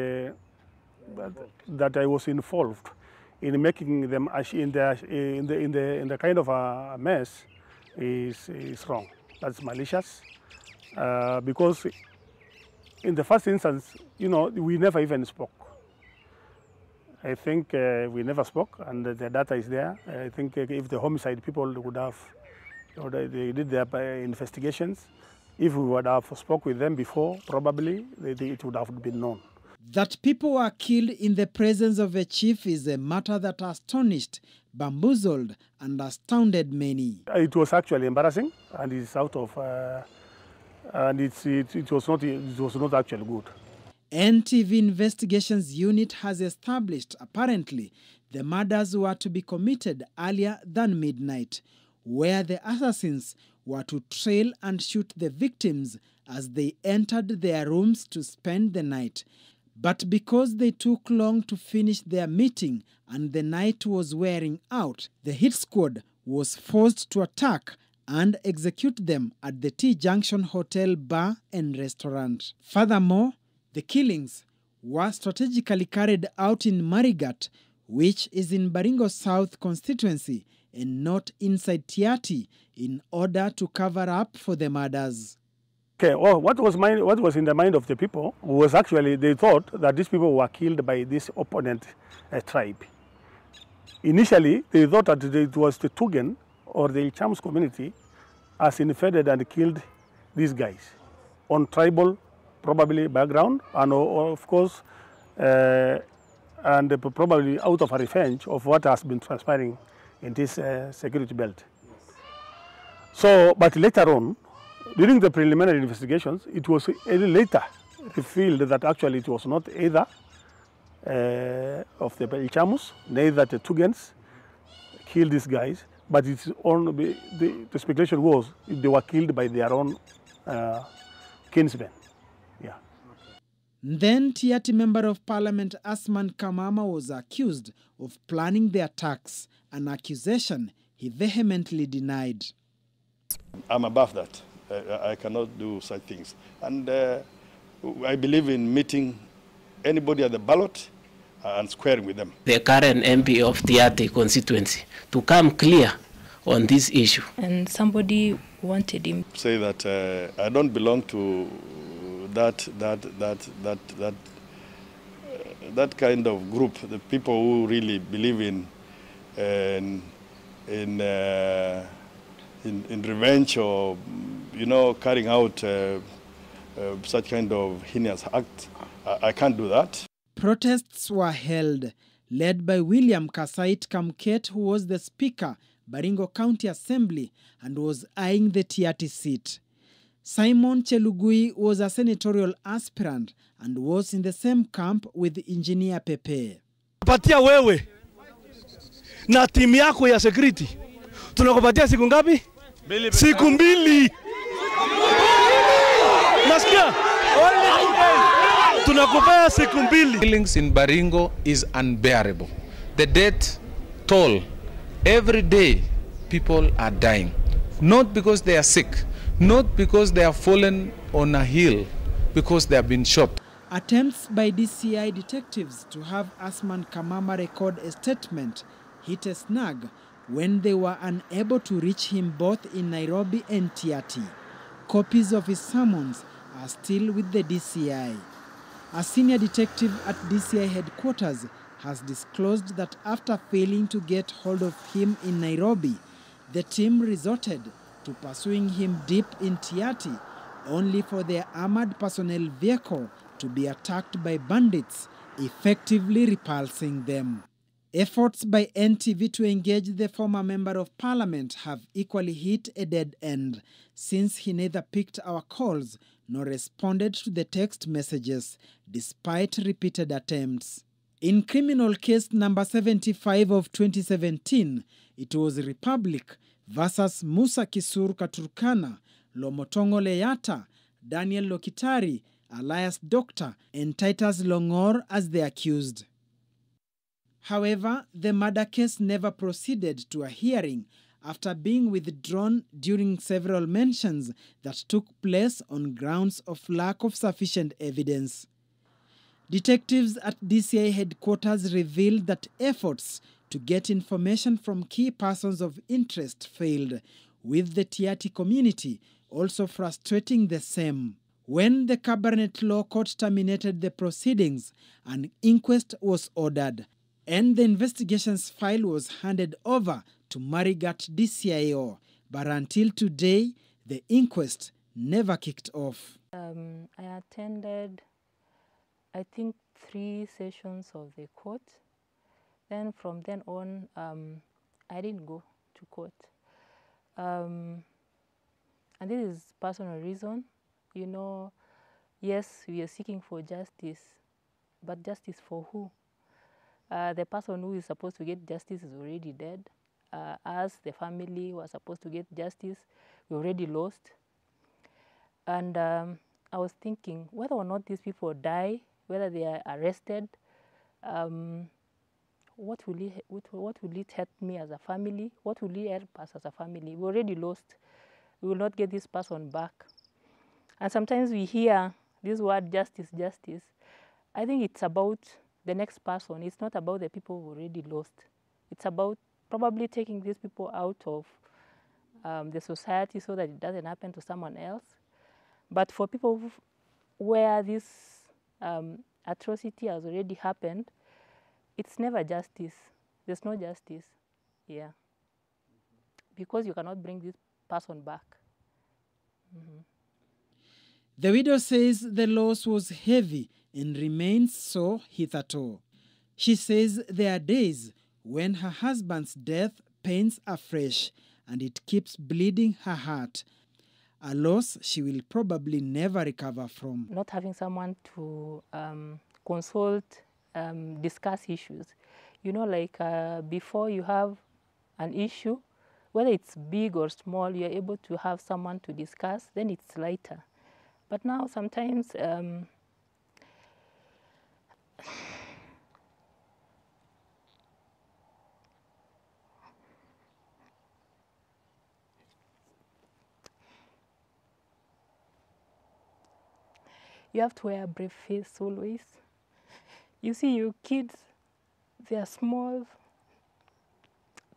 I was involved in making them in the kind of a mess is wrong. That's malicious, because in the first instance, you know, we never even spoke. I think we never spoke, and the data is there. I think if the homicide people would have, they did their investigations, if we would have spoke with them before, probably it would have been known. That people were killed in the presence of a chief is a matter that astonished, bamboozled, and astounded many. It was actually embarrassing, and it's out of, and it was not actually good. NTV Investigations Unit has established, apparently, the murders were to be committed earlier than midnight, where the assassins were to trail and shoot the victims as they entered their rooms to spend the night. But because they took long to finish their meeting and the night was wearing out, the hit squad was forced to attack and execute them at the T-Junction Hotel Bar and Restaurant. Furthermore, the killings were strategically carried out in Marigat, which is in Baringo South constituency, and not inside Tiati, in order to cover up for the murders. Okay, well, what was in the mind of the people was actually they thought that these people were killed by this opponent tribe. Initially, they thought that it was the Tugen or the Ilchams community has invaded and killed these guys on tribal, probably background, and of course, and probably out of a revenge of what has been transpiring in this security belt. So, but later on, during the preliminary investigations, it was later revealed that actually it was not either of the Ilchamus, neither the Tugens killed these guys, but it's only the speculation was they were killed by their own kinsmen. Yeah. Then Tiaty Member of Parliament Asman Kamama was accused of planning the attacks, an accusation he vehemently denied. I'm above that. I cannot do such things. And I believe in meeting anybody at the ballot and squaring with them. The current MP of Tiaty constituency to come clear on this issue. And somebody wanted him. Say that I don't belong to that kind of group, the people who really believe in revenge or, you know, carrying out such kind of heinous act. I can't do that. Protests were held, led by William Kasait Kamket, who was the Speaker, Baringo County Assembly, and was eyeing the Tiaty seat. Simon Chelugui was a senatorial aspirant and was in the same camp with Engineer Pepe. Patia wewe na timu yako ya security. Tunakupatia siku ngapi? Siku mbili. Nasikia? Tunakupea siku mbili. Killings in Baringo is unbearable. The death toll, every day people are dying. Not because they are sick, not because they have fallen on a hill, because they have been shot. Attempts by DCI detectives to have Asman Kamama record a statement hit a snag when they were unable to reach him both in Nairobi and Tiaty. Copies of his summons are still with the DCI. A senior detective at DCI headquarters has disclosed that after failing to get hold of him in Nairobi, the team resorted to pursuing him deep in Tiaty, only for their armored personnel vehicle to be attacked by bandits, effectively repulsing them. Efforts by NTV to engage the former Member of Parliament have equally hit a dead end, since he neither picked our calls nor responded to the text messages, despite repeated attempts. In criminal case number 75 of 2017, it was Republic versus Musa Kisur Katurkana, Lomotongo Leyata, Daniel Lokitari, Elias Doctor, and Titus Longor as the accused. However, the murder case never proceeded to a hearing after being withdrawn during several mentions that took place on grounds of lack of sufficient evidence. Detectives at DCI headquarters revealed that efforts to get information from key persons of interest failed, with the Tiaty community also frustrating the same. When the Cabinet Law Court terminated the proceedings, an inquest was ordered, and the investigations file was handed over to Marigat DCIO. But until today, the inquest never kicked off. I attended, I think, 3 sessions of the court. Then from then on, I didn't go to court. And this is personal reason. You know, yes, we are seeking for justice, but justice for who? The person who is supposed to get justice is already dead. Us, the family, who are supposed to get justice, we already lost. And I was thinking, whether or not these people die, whether they are arrested, what will it help me as a family? What will it help us as a family? We already lost. We will not get this person back. And sometimes we hear this word justice, justice. I think it's about the next person. It's not about the people who already lost. It's about probably taking these people out of the society so that it doesn't happen to someone else. But for people where this atrocity has already happened, it's never justice. There's no justice. Yeah. Because you cannot bring this person back. Mm-hmm. The widow says the loss was heavy and remains so hitherto. She says there are days when her husband's death pains afresh and it keeps bleeding her heart, a loss she will probably never recover from. Not having someone to consult, discuss issues. You know, like before you have an issue, whether it's big or small, you're able to have someone to discuss, then it's lighter. But now sometimes You have to wear a brave face always. You see, you kids, they are small.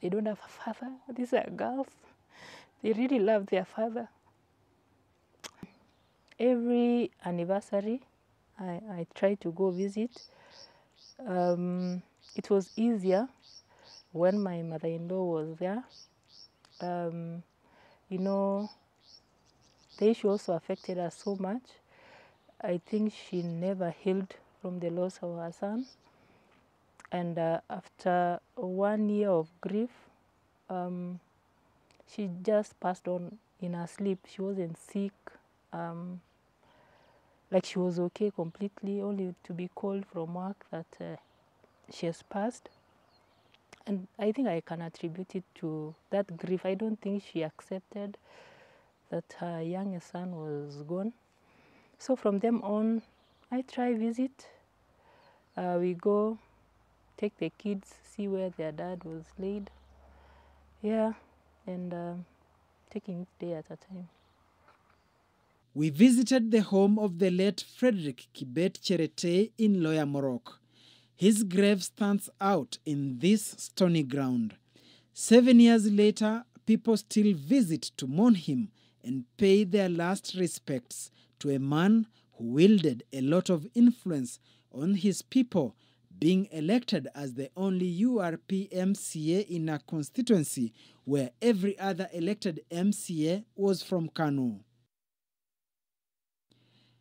They don't have a father. These are girls. They really love their father. Every anniversary, I try to go visit. It was easier when my mother-in-law was there. You know, the issue also affected us so much. I think she never healed from the loss of her son. And after 1 year of grief, she just passed on in her sleep. She wasn't sick. Like she was okay completely, only to be called from work that she has passed. And I think I can attribute it to that grief. I don't think she accepted that her youngest son was gone. So from them on, I try visit. We go, take the kids, see where their dad was laid. Yeah, and taking it day at a time. We visited the home of the late Frederick Kibet Cherete in Loyamorok. His grave stands out in this stony ground. 7 years later, people still visit to mourn him and pay their last respects to a man who wielded a lot of influence on his people, being elected as the only URP MCA in a constituency where every other elected MCA was from Kanu.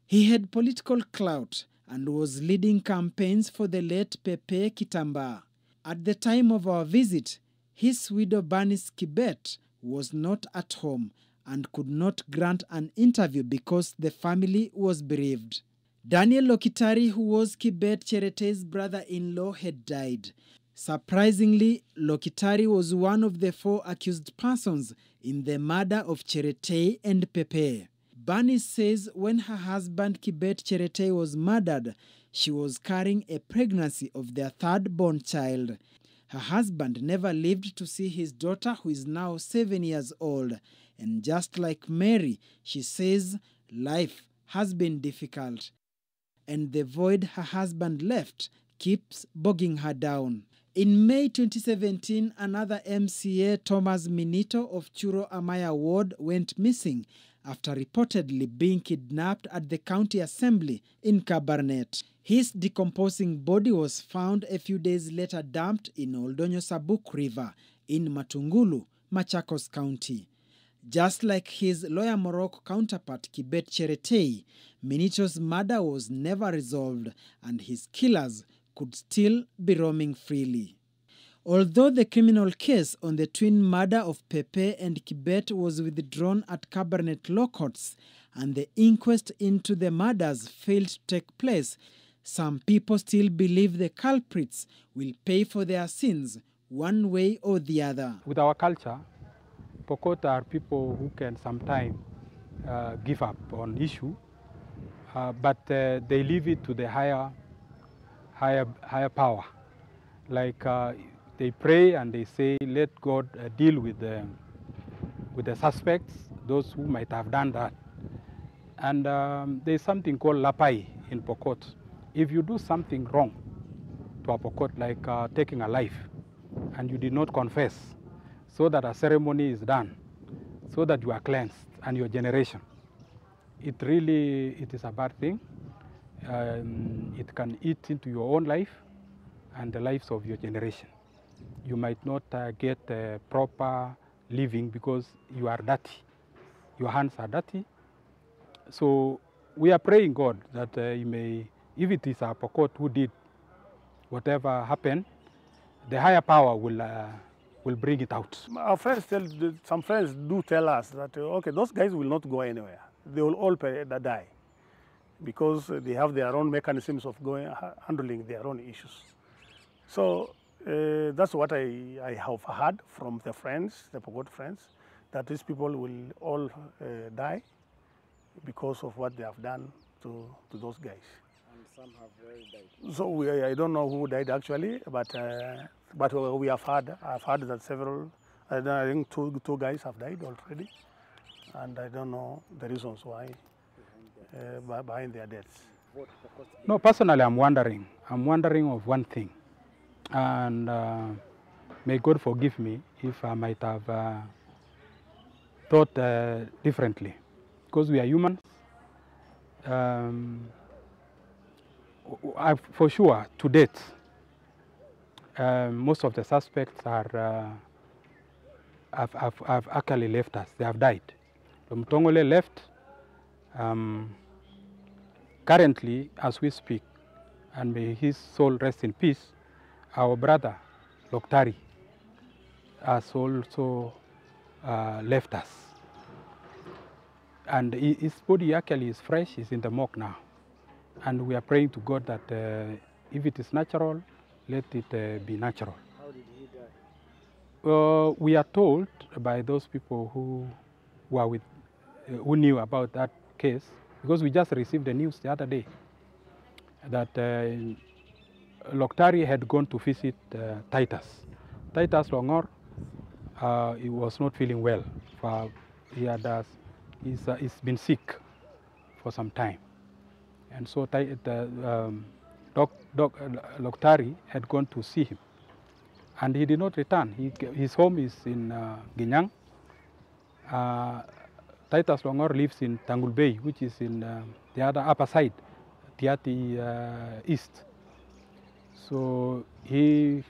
He had political clout and was leading campaigns for the late Pepe Kitamba. At the time of our visit, his widow Bernice Kibet was not at home and could not grant an interview because the family was bereaved. Daniel Lokitari, who was Kibet Cherete's brother-in-law, had died. Surprisingly, Lokitari was one of the 4 accused persons in the murder of Cherete and Pepe. Bernice says when her husband Kibet Cherete was murdered, she was carrying a pregnancy of their 3rd-born child. Her husband never lived to see his daughter, who is now 7 years old. And just like Mary, she says life has been difficult. And the void her husband left keeps bogging her down. In May 2017, another MCA, Thomas Minito of Churo Amaya Ward, went missing after reportedly being kidnapped at the county assembly in Kabarnet. His decomposing body was found a few days later dumped in Oldonyo Sabuk River in Matungulu, Machakos County. Just like his Loyamorok counterpart Kibet Cherete, Minito's murder was never resolved and his killers could still be roaming freely. Although the criminal case on the twin murder of Pepe and Kibet was withdrawn at Kabarnet law courts and the inquest into the murders failed to take place, some people still believe the culprits will pay for their sins one way or the other. With our culture, Pokot are people who can sometimes give up on issue, but they leave it to the higher power. Like they pray and they say, let God deal with the suspects, those who might have done that. And there's something called lapai in Pokot. If you do something wrong to a Pokot, like taking a life, and you did not confess, so that a ceremony is done, so that you are cleansed and your generation, it is a bad thing. It can eat into your own life and the lives of your generation. You might not get a proper living because you are dirty. Your hands are dirty. So we are praying God that He may, if it is a Pokot who did whatever happened, the higher power will bring it out. Our friends some friends do tell us that, okay, those guys will not go anywhere. They will all die because they have their own mechanisms of handling their own issues. So that's what I have heard from the friends, the Pokot friends, that these people will all die because of what they have done to those guys. some have already died. So I don't know who died actually, but we have heard. I've heard that several. I think two guys have died already, and I don't know the reasons why behind their deaths. No, personally, I'm wondering of one thing, and may God forgive me if I might have thought differently, because we are humans. For sure, to date, most of the suspects have actually left us. They have died. Mtongole left. Currently, as we speak, and may his soul rest in peace, our brother, Loktari, has also left us. And his body actually is fresh, he's in the morgue now. And we are praying to God that if it is natural, let it be natural. How did he die? We are told by those people who were who knew about that case, because we just received the news the other day, that Loktari had gone to visit Titus. Titus Longor, he was not feeling well. He's been sick for some time. And so Loktari had gone to see him. And he did not return. His home is in Ginyang. Titus Longor lives in Tangul Bay, which is in the other upper side, Tiati East. So he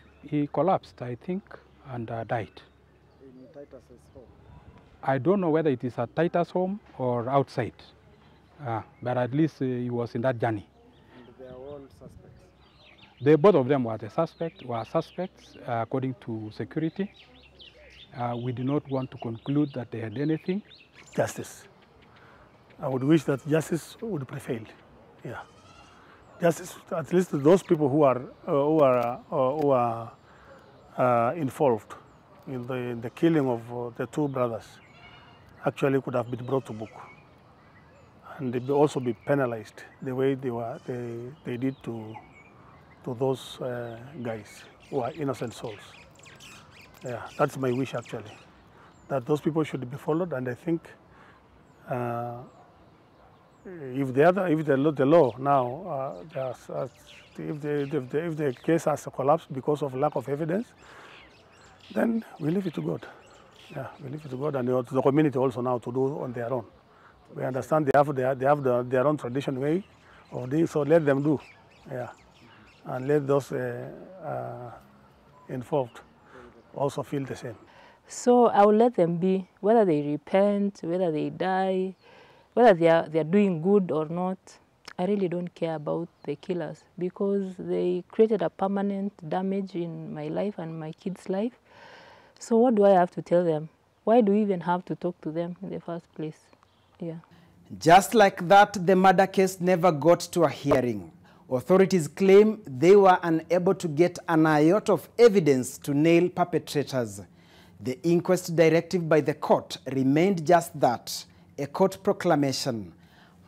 collapsed, I think, and died. In Titus's home? I don't know whether it is at Titus' home or outside, but at least he was in that journey. And they are all suspects? Both of them were suspects, according to security. We do not want to conclude that they had anything. Justice. I would wish that justice would prevail. Yeah, justice. At least those people who are involved in the killing of the two brothers actually could have been brought to book, and they also be penalized the way they did to those guys who are innocent souls. Yeah, that's my wish actually, that those people should be followed, and I think if the law now, if the case has collapsed because of lack of evidence, then we leave it to God. Yeah, we leave it to God, and to the community also now to do on their own. We understand they have their own tradition way of this, so let them do. Yeah, and let those involved also feel the same. So I will let them be, whether they repent, whether they die, whether they are doing good or not. I really don't care about the killers, because they created a permanent damage in my life and my kids' life. So what do I have to tell them? Why do we even have to talk to them in the first place? Yeah. Just like that, the murder case never got to a hearing. Authorities claim they were unable to get an iota of evidence to nail perpetrators. The inquest directive by the court remained just that, a court proclamation.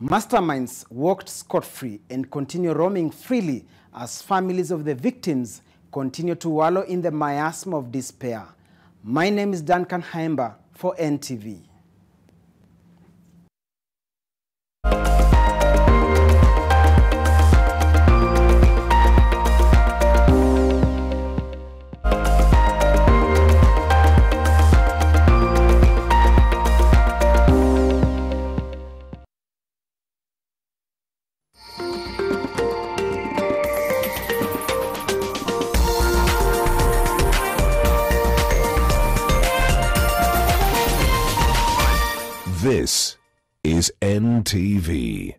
Masterminds walked scot-free and continue roaming freely as families of the victims continue to wallow in the miasma of despair. My name is Duncan Haimba for NTV. This is NTV.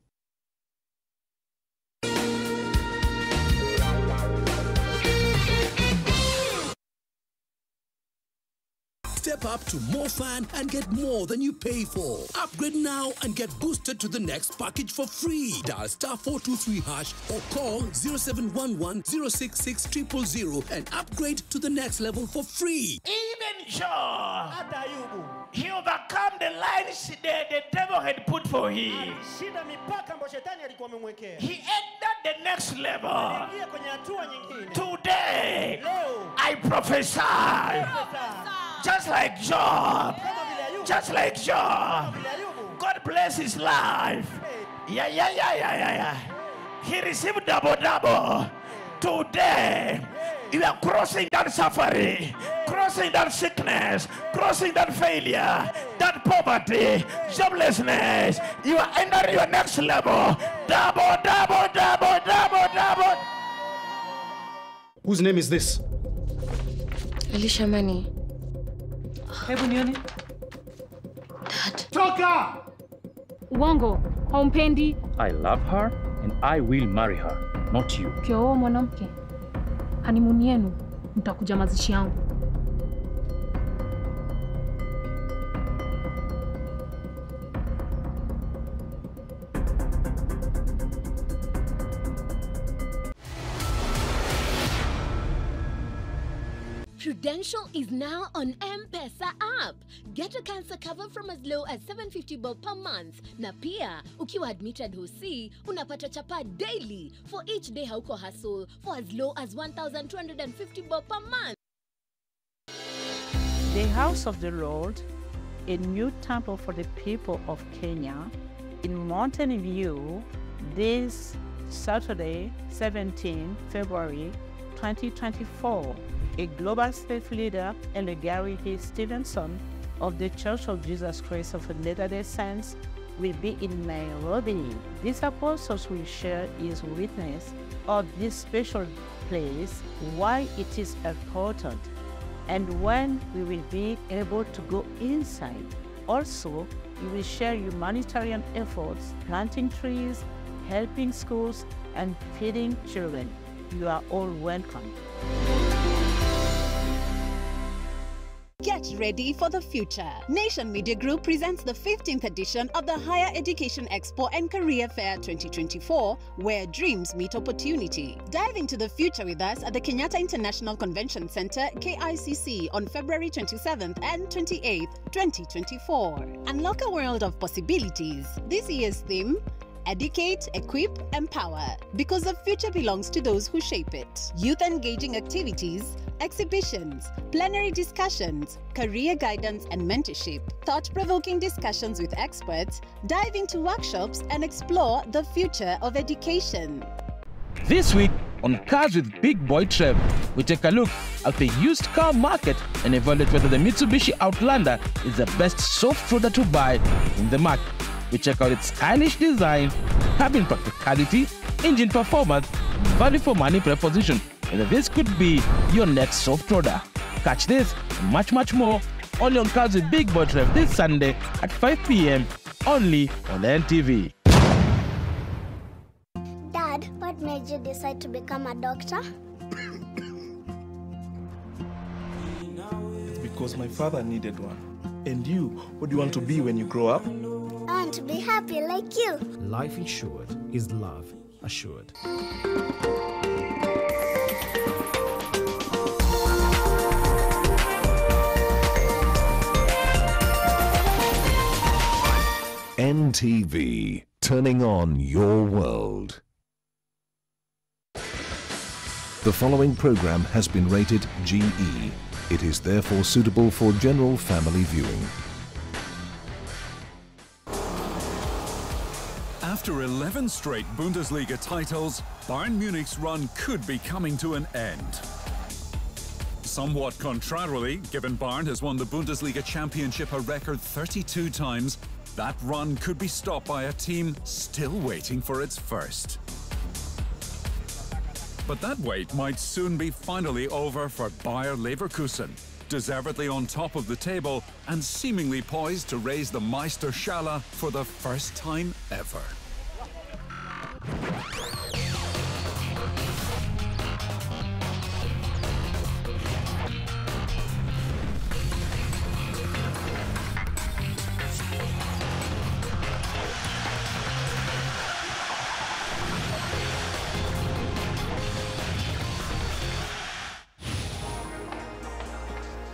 Step Step up to more fun and get more than you pay for. Upgrade now and get boosted to the next package for free. Dial *423# or call 0711 066 000 and upgrade to the next level for free. Even Job, he overcome the lines the devil had put for him. He entered the next level. Today, I prophesy, just like Job, God bless his life. Yeah. He received double. Today, you are crossing that suffering, crossing that sickness, crossing that failure, that poverty, joblessness. You are entering your next level. Double. Whose name is this? Elisha Mani. Hebu nione. Dad. Toka! Uongo, haumpendi. I love her and I will marry her, not you. Ukioa mwanamke, honeymoon yenu mtakuja mazishi yangu. Prudential is now on M-Pesa app. Get a cancer cover from as low as 750 bob per month. Na pia, ukiwa admitted Hosi, unapata chapa daily for each day hauko hustle for as low as 1,250 bob per month. The House of the Lord, a new temple for the people of Kenya, in Mountain View, this Saturday, 17 February 2024. A global faith leader, Elder Gary H. Stevenson of the Church of Jesus Christ of Latter-day Saints, will be in Nairobi. These apostles will share his witness of this special place, why it is important, and when we will be able to go inside. Also, we will share humanitarian efforts, planting trees, helping schools, and feeding children. You are all welcome. Get ready for the future. Nation Media Group presents the 15th edition of the Higher Education Expo and Career Fair 2024, where dreams meet opportunity. Dive into the future with us at the Kenyatta International Convention Center, KICC, on February 27th and 28th, 2024. Unlock a world of possibilities. This year's theme: Educate, Equip, Empower, because the future belongs to those who shape it. Youth engaging activities, exhibitions, plenary discussions, career guidance and mentorship, thought-provoking discussions with experts, dive into workshops and explore the future of education. This week on Cars with Big Boy Trev, we take a look at the used car market and evaluate whether the Mitsubishi Outlander is the best soft roader to buy in the market. We check out its stylish design, cabin practicality, engine performance, value for money proposition, whether this could be your next soft roader. Catch this and much more only on Cars with Big Boy Trev this Sunday at 5 p.m. only on NTV. Dad, what made you decide to become a doctor? It's because my father needed one. And you, what do you want to be when you grow up? I want to be happy like you. Life insured is love assured. NTV, turning on your world. The following program has been rated GE. It is therefore suitable for general family viewing. After 11 straight Bundesliga titles, Bayern Munich's run could be coming to an end. Somewhat contrarily, given Bayern has won the Bundesliga championship a record 32 times, that run could be stopped by a team still waiting for its first. But that wait might soon be finally over for Bayer Leverkusen, deservedly on top of the table and seemingly poised to raise the Meisterschale for the first time ever.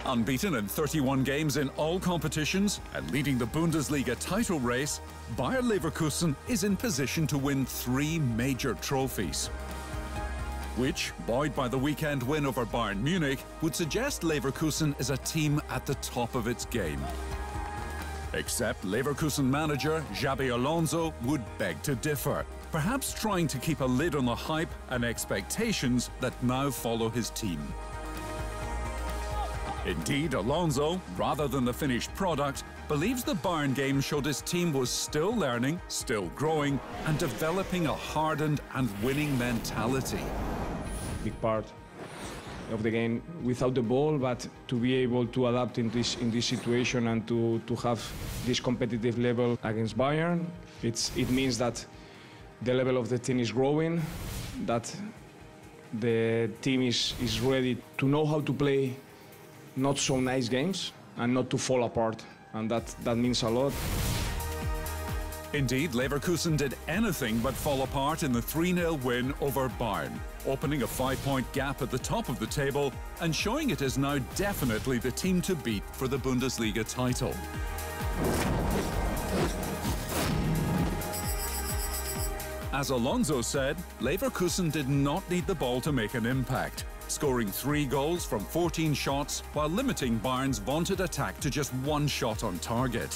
Unbeaten in 31 games in all competitions and leading the Bundesliga title race, Bayer Leverkusen is in position to win 3 major trophies, which, buoyed by the weekend win over Bayern Munich, would suggest Leverkusen is a team at the top of its game. Except Leverkusen manager Xabi Alonso would beg to differ, perhaps trying to keep a lid on the hype and expectations that now follow his team. Indeed, Alonso, rather than the finished product, believes the Bayern game showed his team was still learning, still growing, and developing a hardened and winning mentality. Big part of the game without the ball, but to be able to adapt in this situation and to have this competitive level against Bayern, it means that the level of the team is growing, that the team is ready to know how to play not so nice games and not to fall apart, and that means a lot. Indeed, Leverkusen did anything but fall apart in the 3-0 win over Bayern, opening a 5-point gap at the top of the table and showing it is now definitely the team to beat for the Bundesliga title. As Alonso said, Leverkusen did not need the ball to make an impact, scoring 3 goals from 14 shots while limiting Bayern's vaunted attack to just 1 shot on target,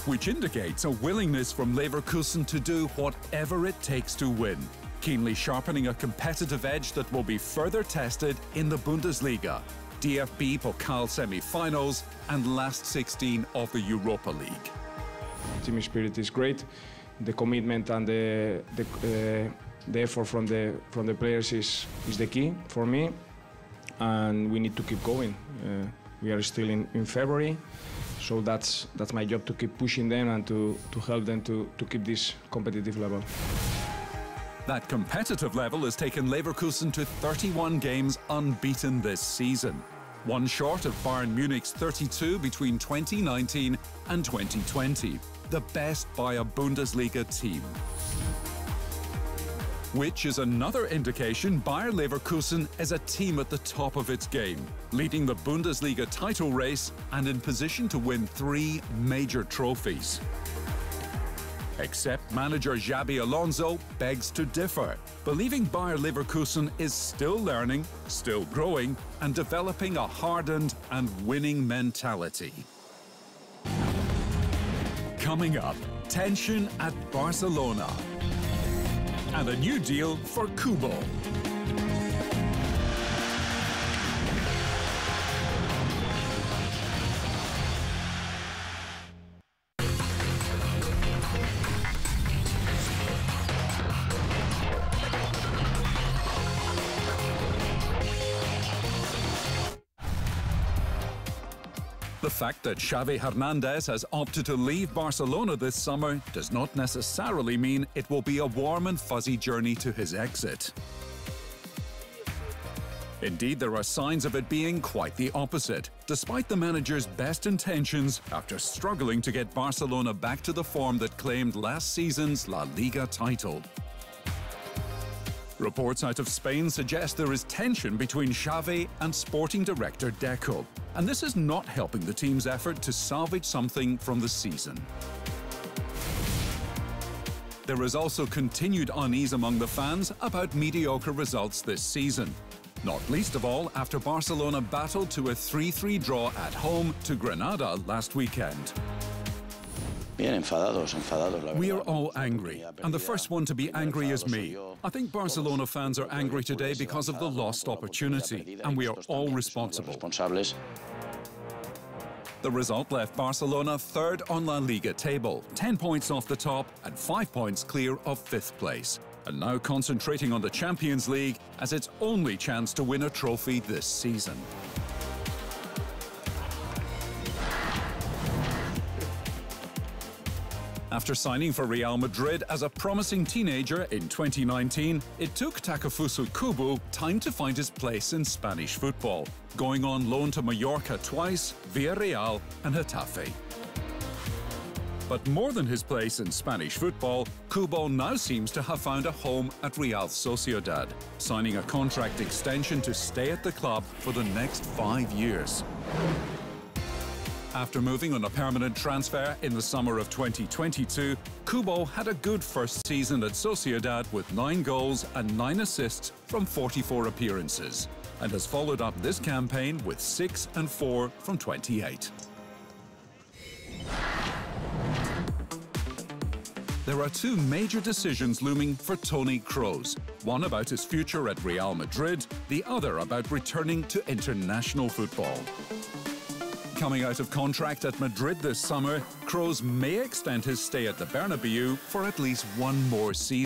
which indicates a willingness from Leverkusen to do whatever it takes to win, keenly sharpening a competitive edge that will be further tested in the Bundesliga, DFB Pokal semi-finals and last 16 of the Europa League. Team spirit is great. The commitment and the effort from the players is the key for me, and we need to keep going. We are still in February, so that's my job, to keep pushing them and to help them to keep this competitive level. That competitive level has taken Leverkusen to 31 games unbeaten this season, 1 short of Bayern Munich's 32 between 2019 and 2020, the best by a Bundesliga team. Which is another indication Bayer Leverkusen is a team at the top of its game, leading the Bundesliga title race and in position to win 3 major trophies. Except manager Xabi Alonso begs to differ, believing Bayer Leverkusen is still learning, still growing, and developing a hardened and winning mentality. Coming up, tension at Barcelona and a new deal for Kubo. The fact that Xavi Hernandez has opted to leave Barcelona this summer does not necessarily mean it will be a warm and fuzzy journey to his exit. Indeed, there are signs of it being quite the opposite, despite the manager's best intentions after struggling to get Barcelona back to the form that claimed last season's La Liga title. Reports out of Spain suggest there is tension between Xavi and sporting director Deco, and this is not helping the team's effort to salvage something from the season. There is also continued unease among the fans about mediocre results this season, not least of all after Barcelona battled to a 3-3 draw at home to Granada last weekend. We are all angry, and the first one to be angry is me. I think Barcelona fans are angry today because of the lost opportunity, and we are all responsible. The result left Barcelona third on La Liga table, 10 points off the top and 5 points clear of 5th place, and now concentrating on the Champions League as its only chance to win a trophy this season. After signing for Real Madrid as a promising teenager in 2019, it took Takefusa Kubo time to find his place in Spanish football, going on loan to Mallorca twice, Villarreal and Getafe. But more than his place in Spanish football, Kubo now seems to have found a home at Real Sociedad, signing a contract extension to stay at the club for the next 5 years. After moving on a permanent transfer in the summer of 2022, Kubo had a good first season at Sociedad with 9 goals and 9 assists from 44 appearances, and has followed up this campaign with 6 and 4 from 28. There are 2 major decisions looming for Toni Kroos, one about his future at Real Madrid, the other about returning to international football. Coming out of contract at Madrid this summer, Kroos may extend his stay at the Bernabeu for at least 1 more season.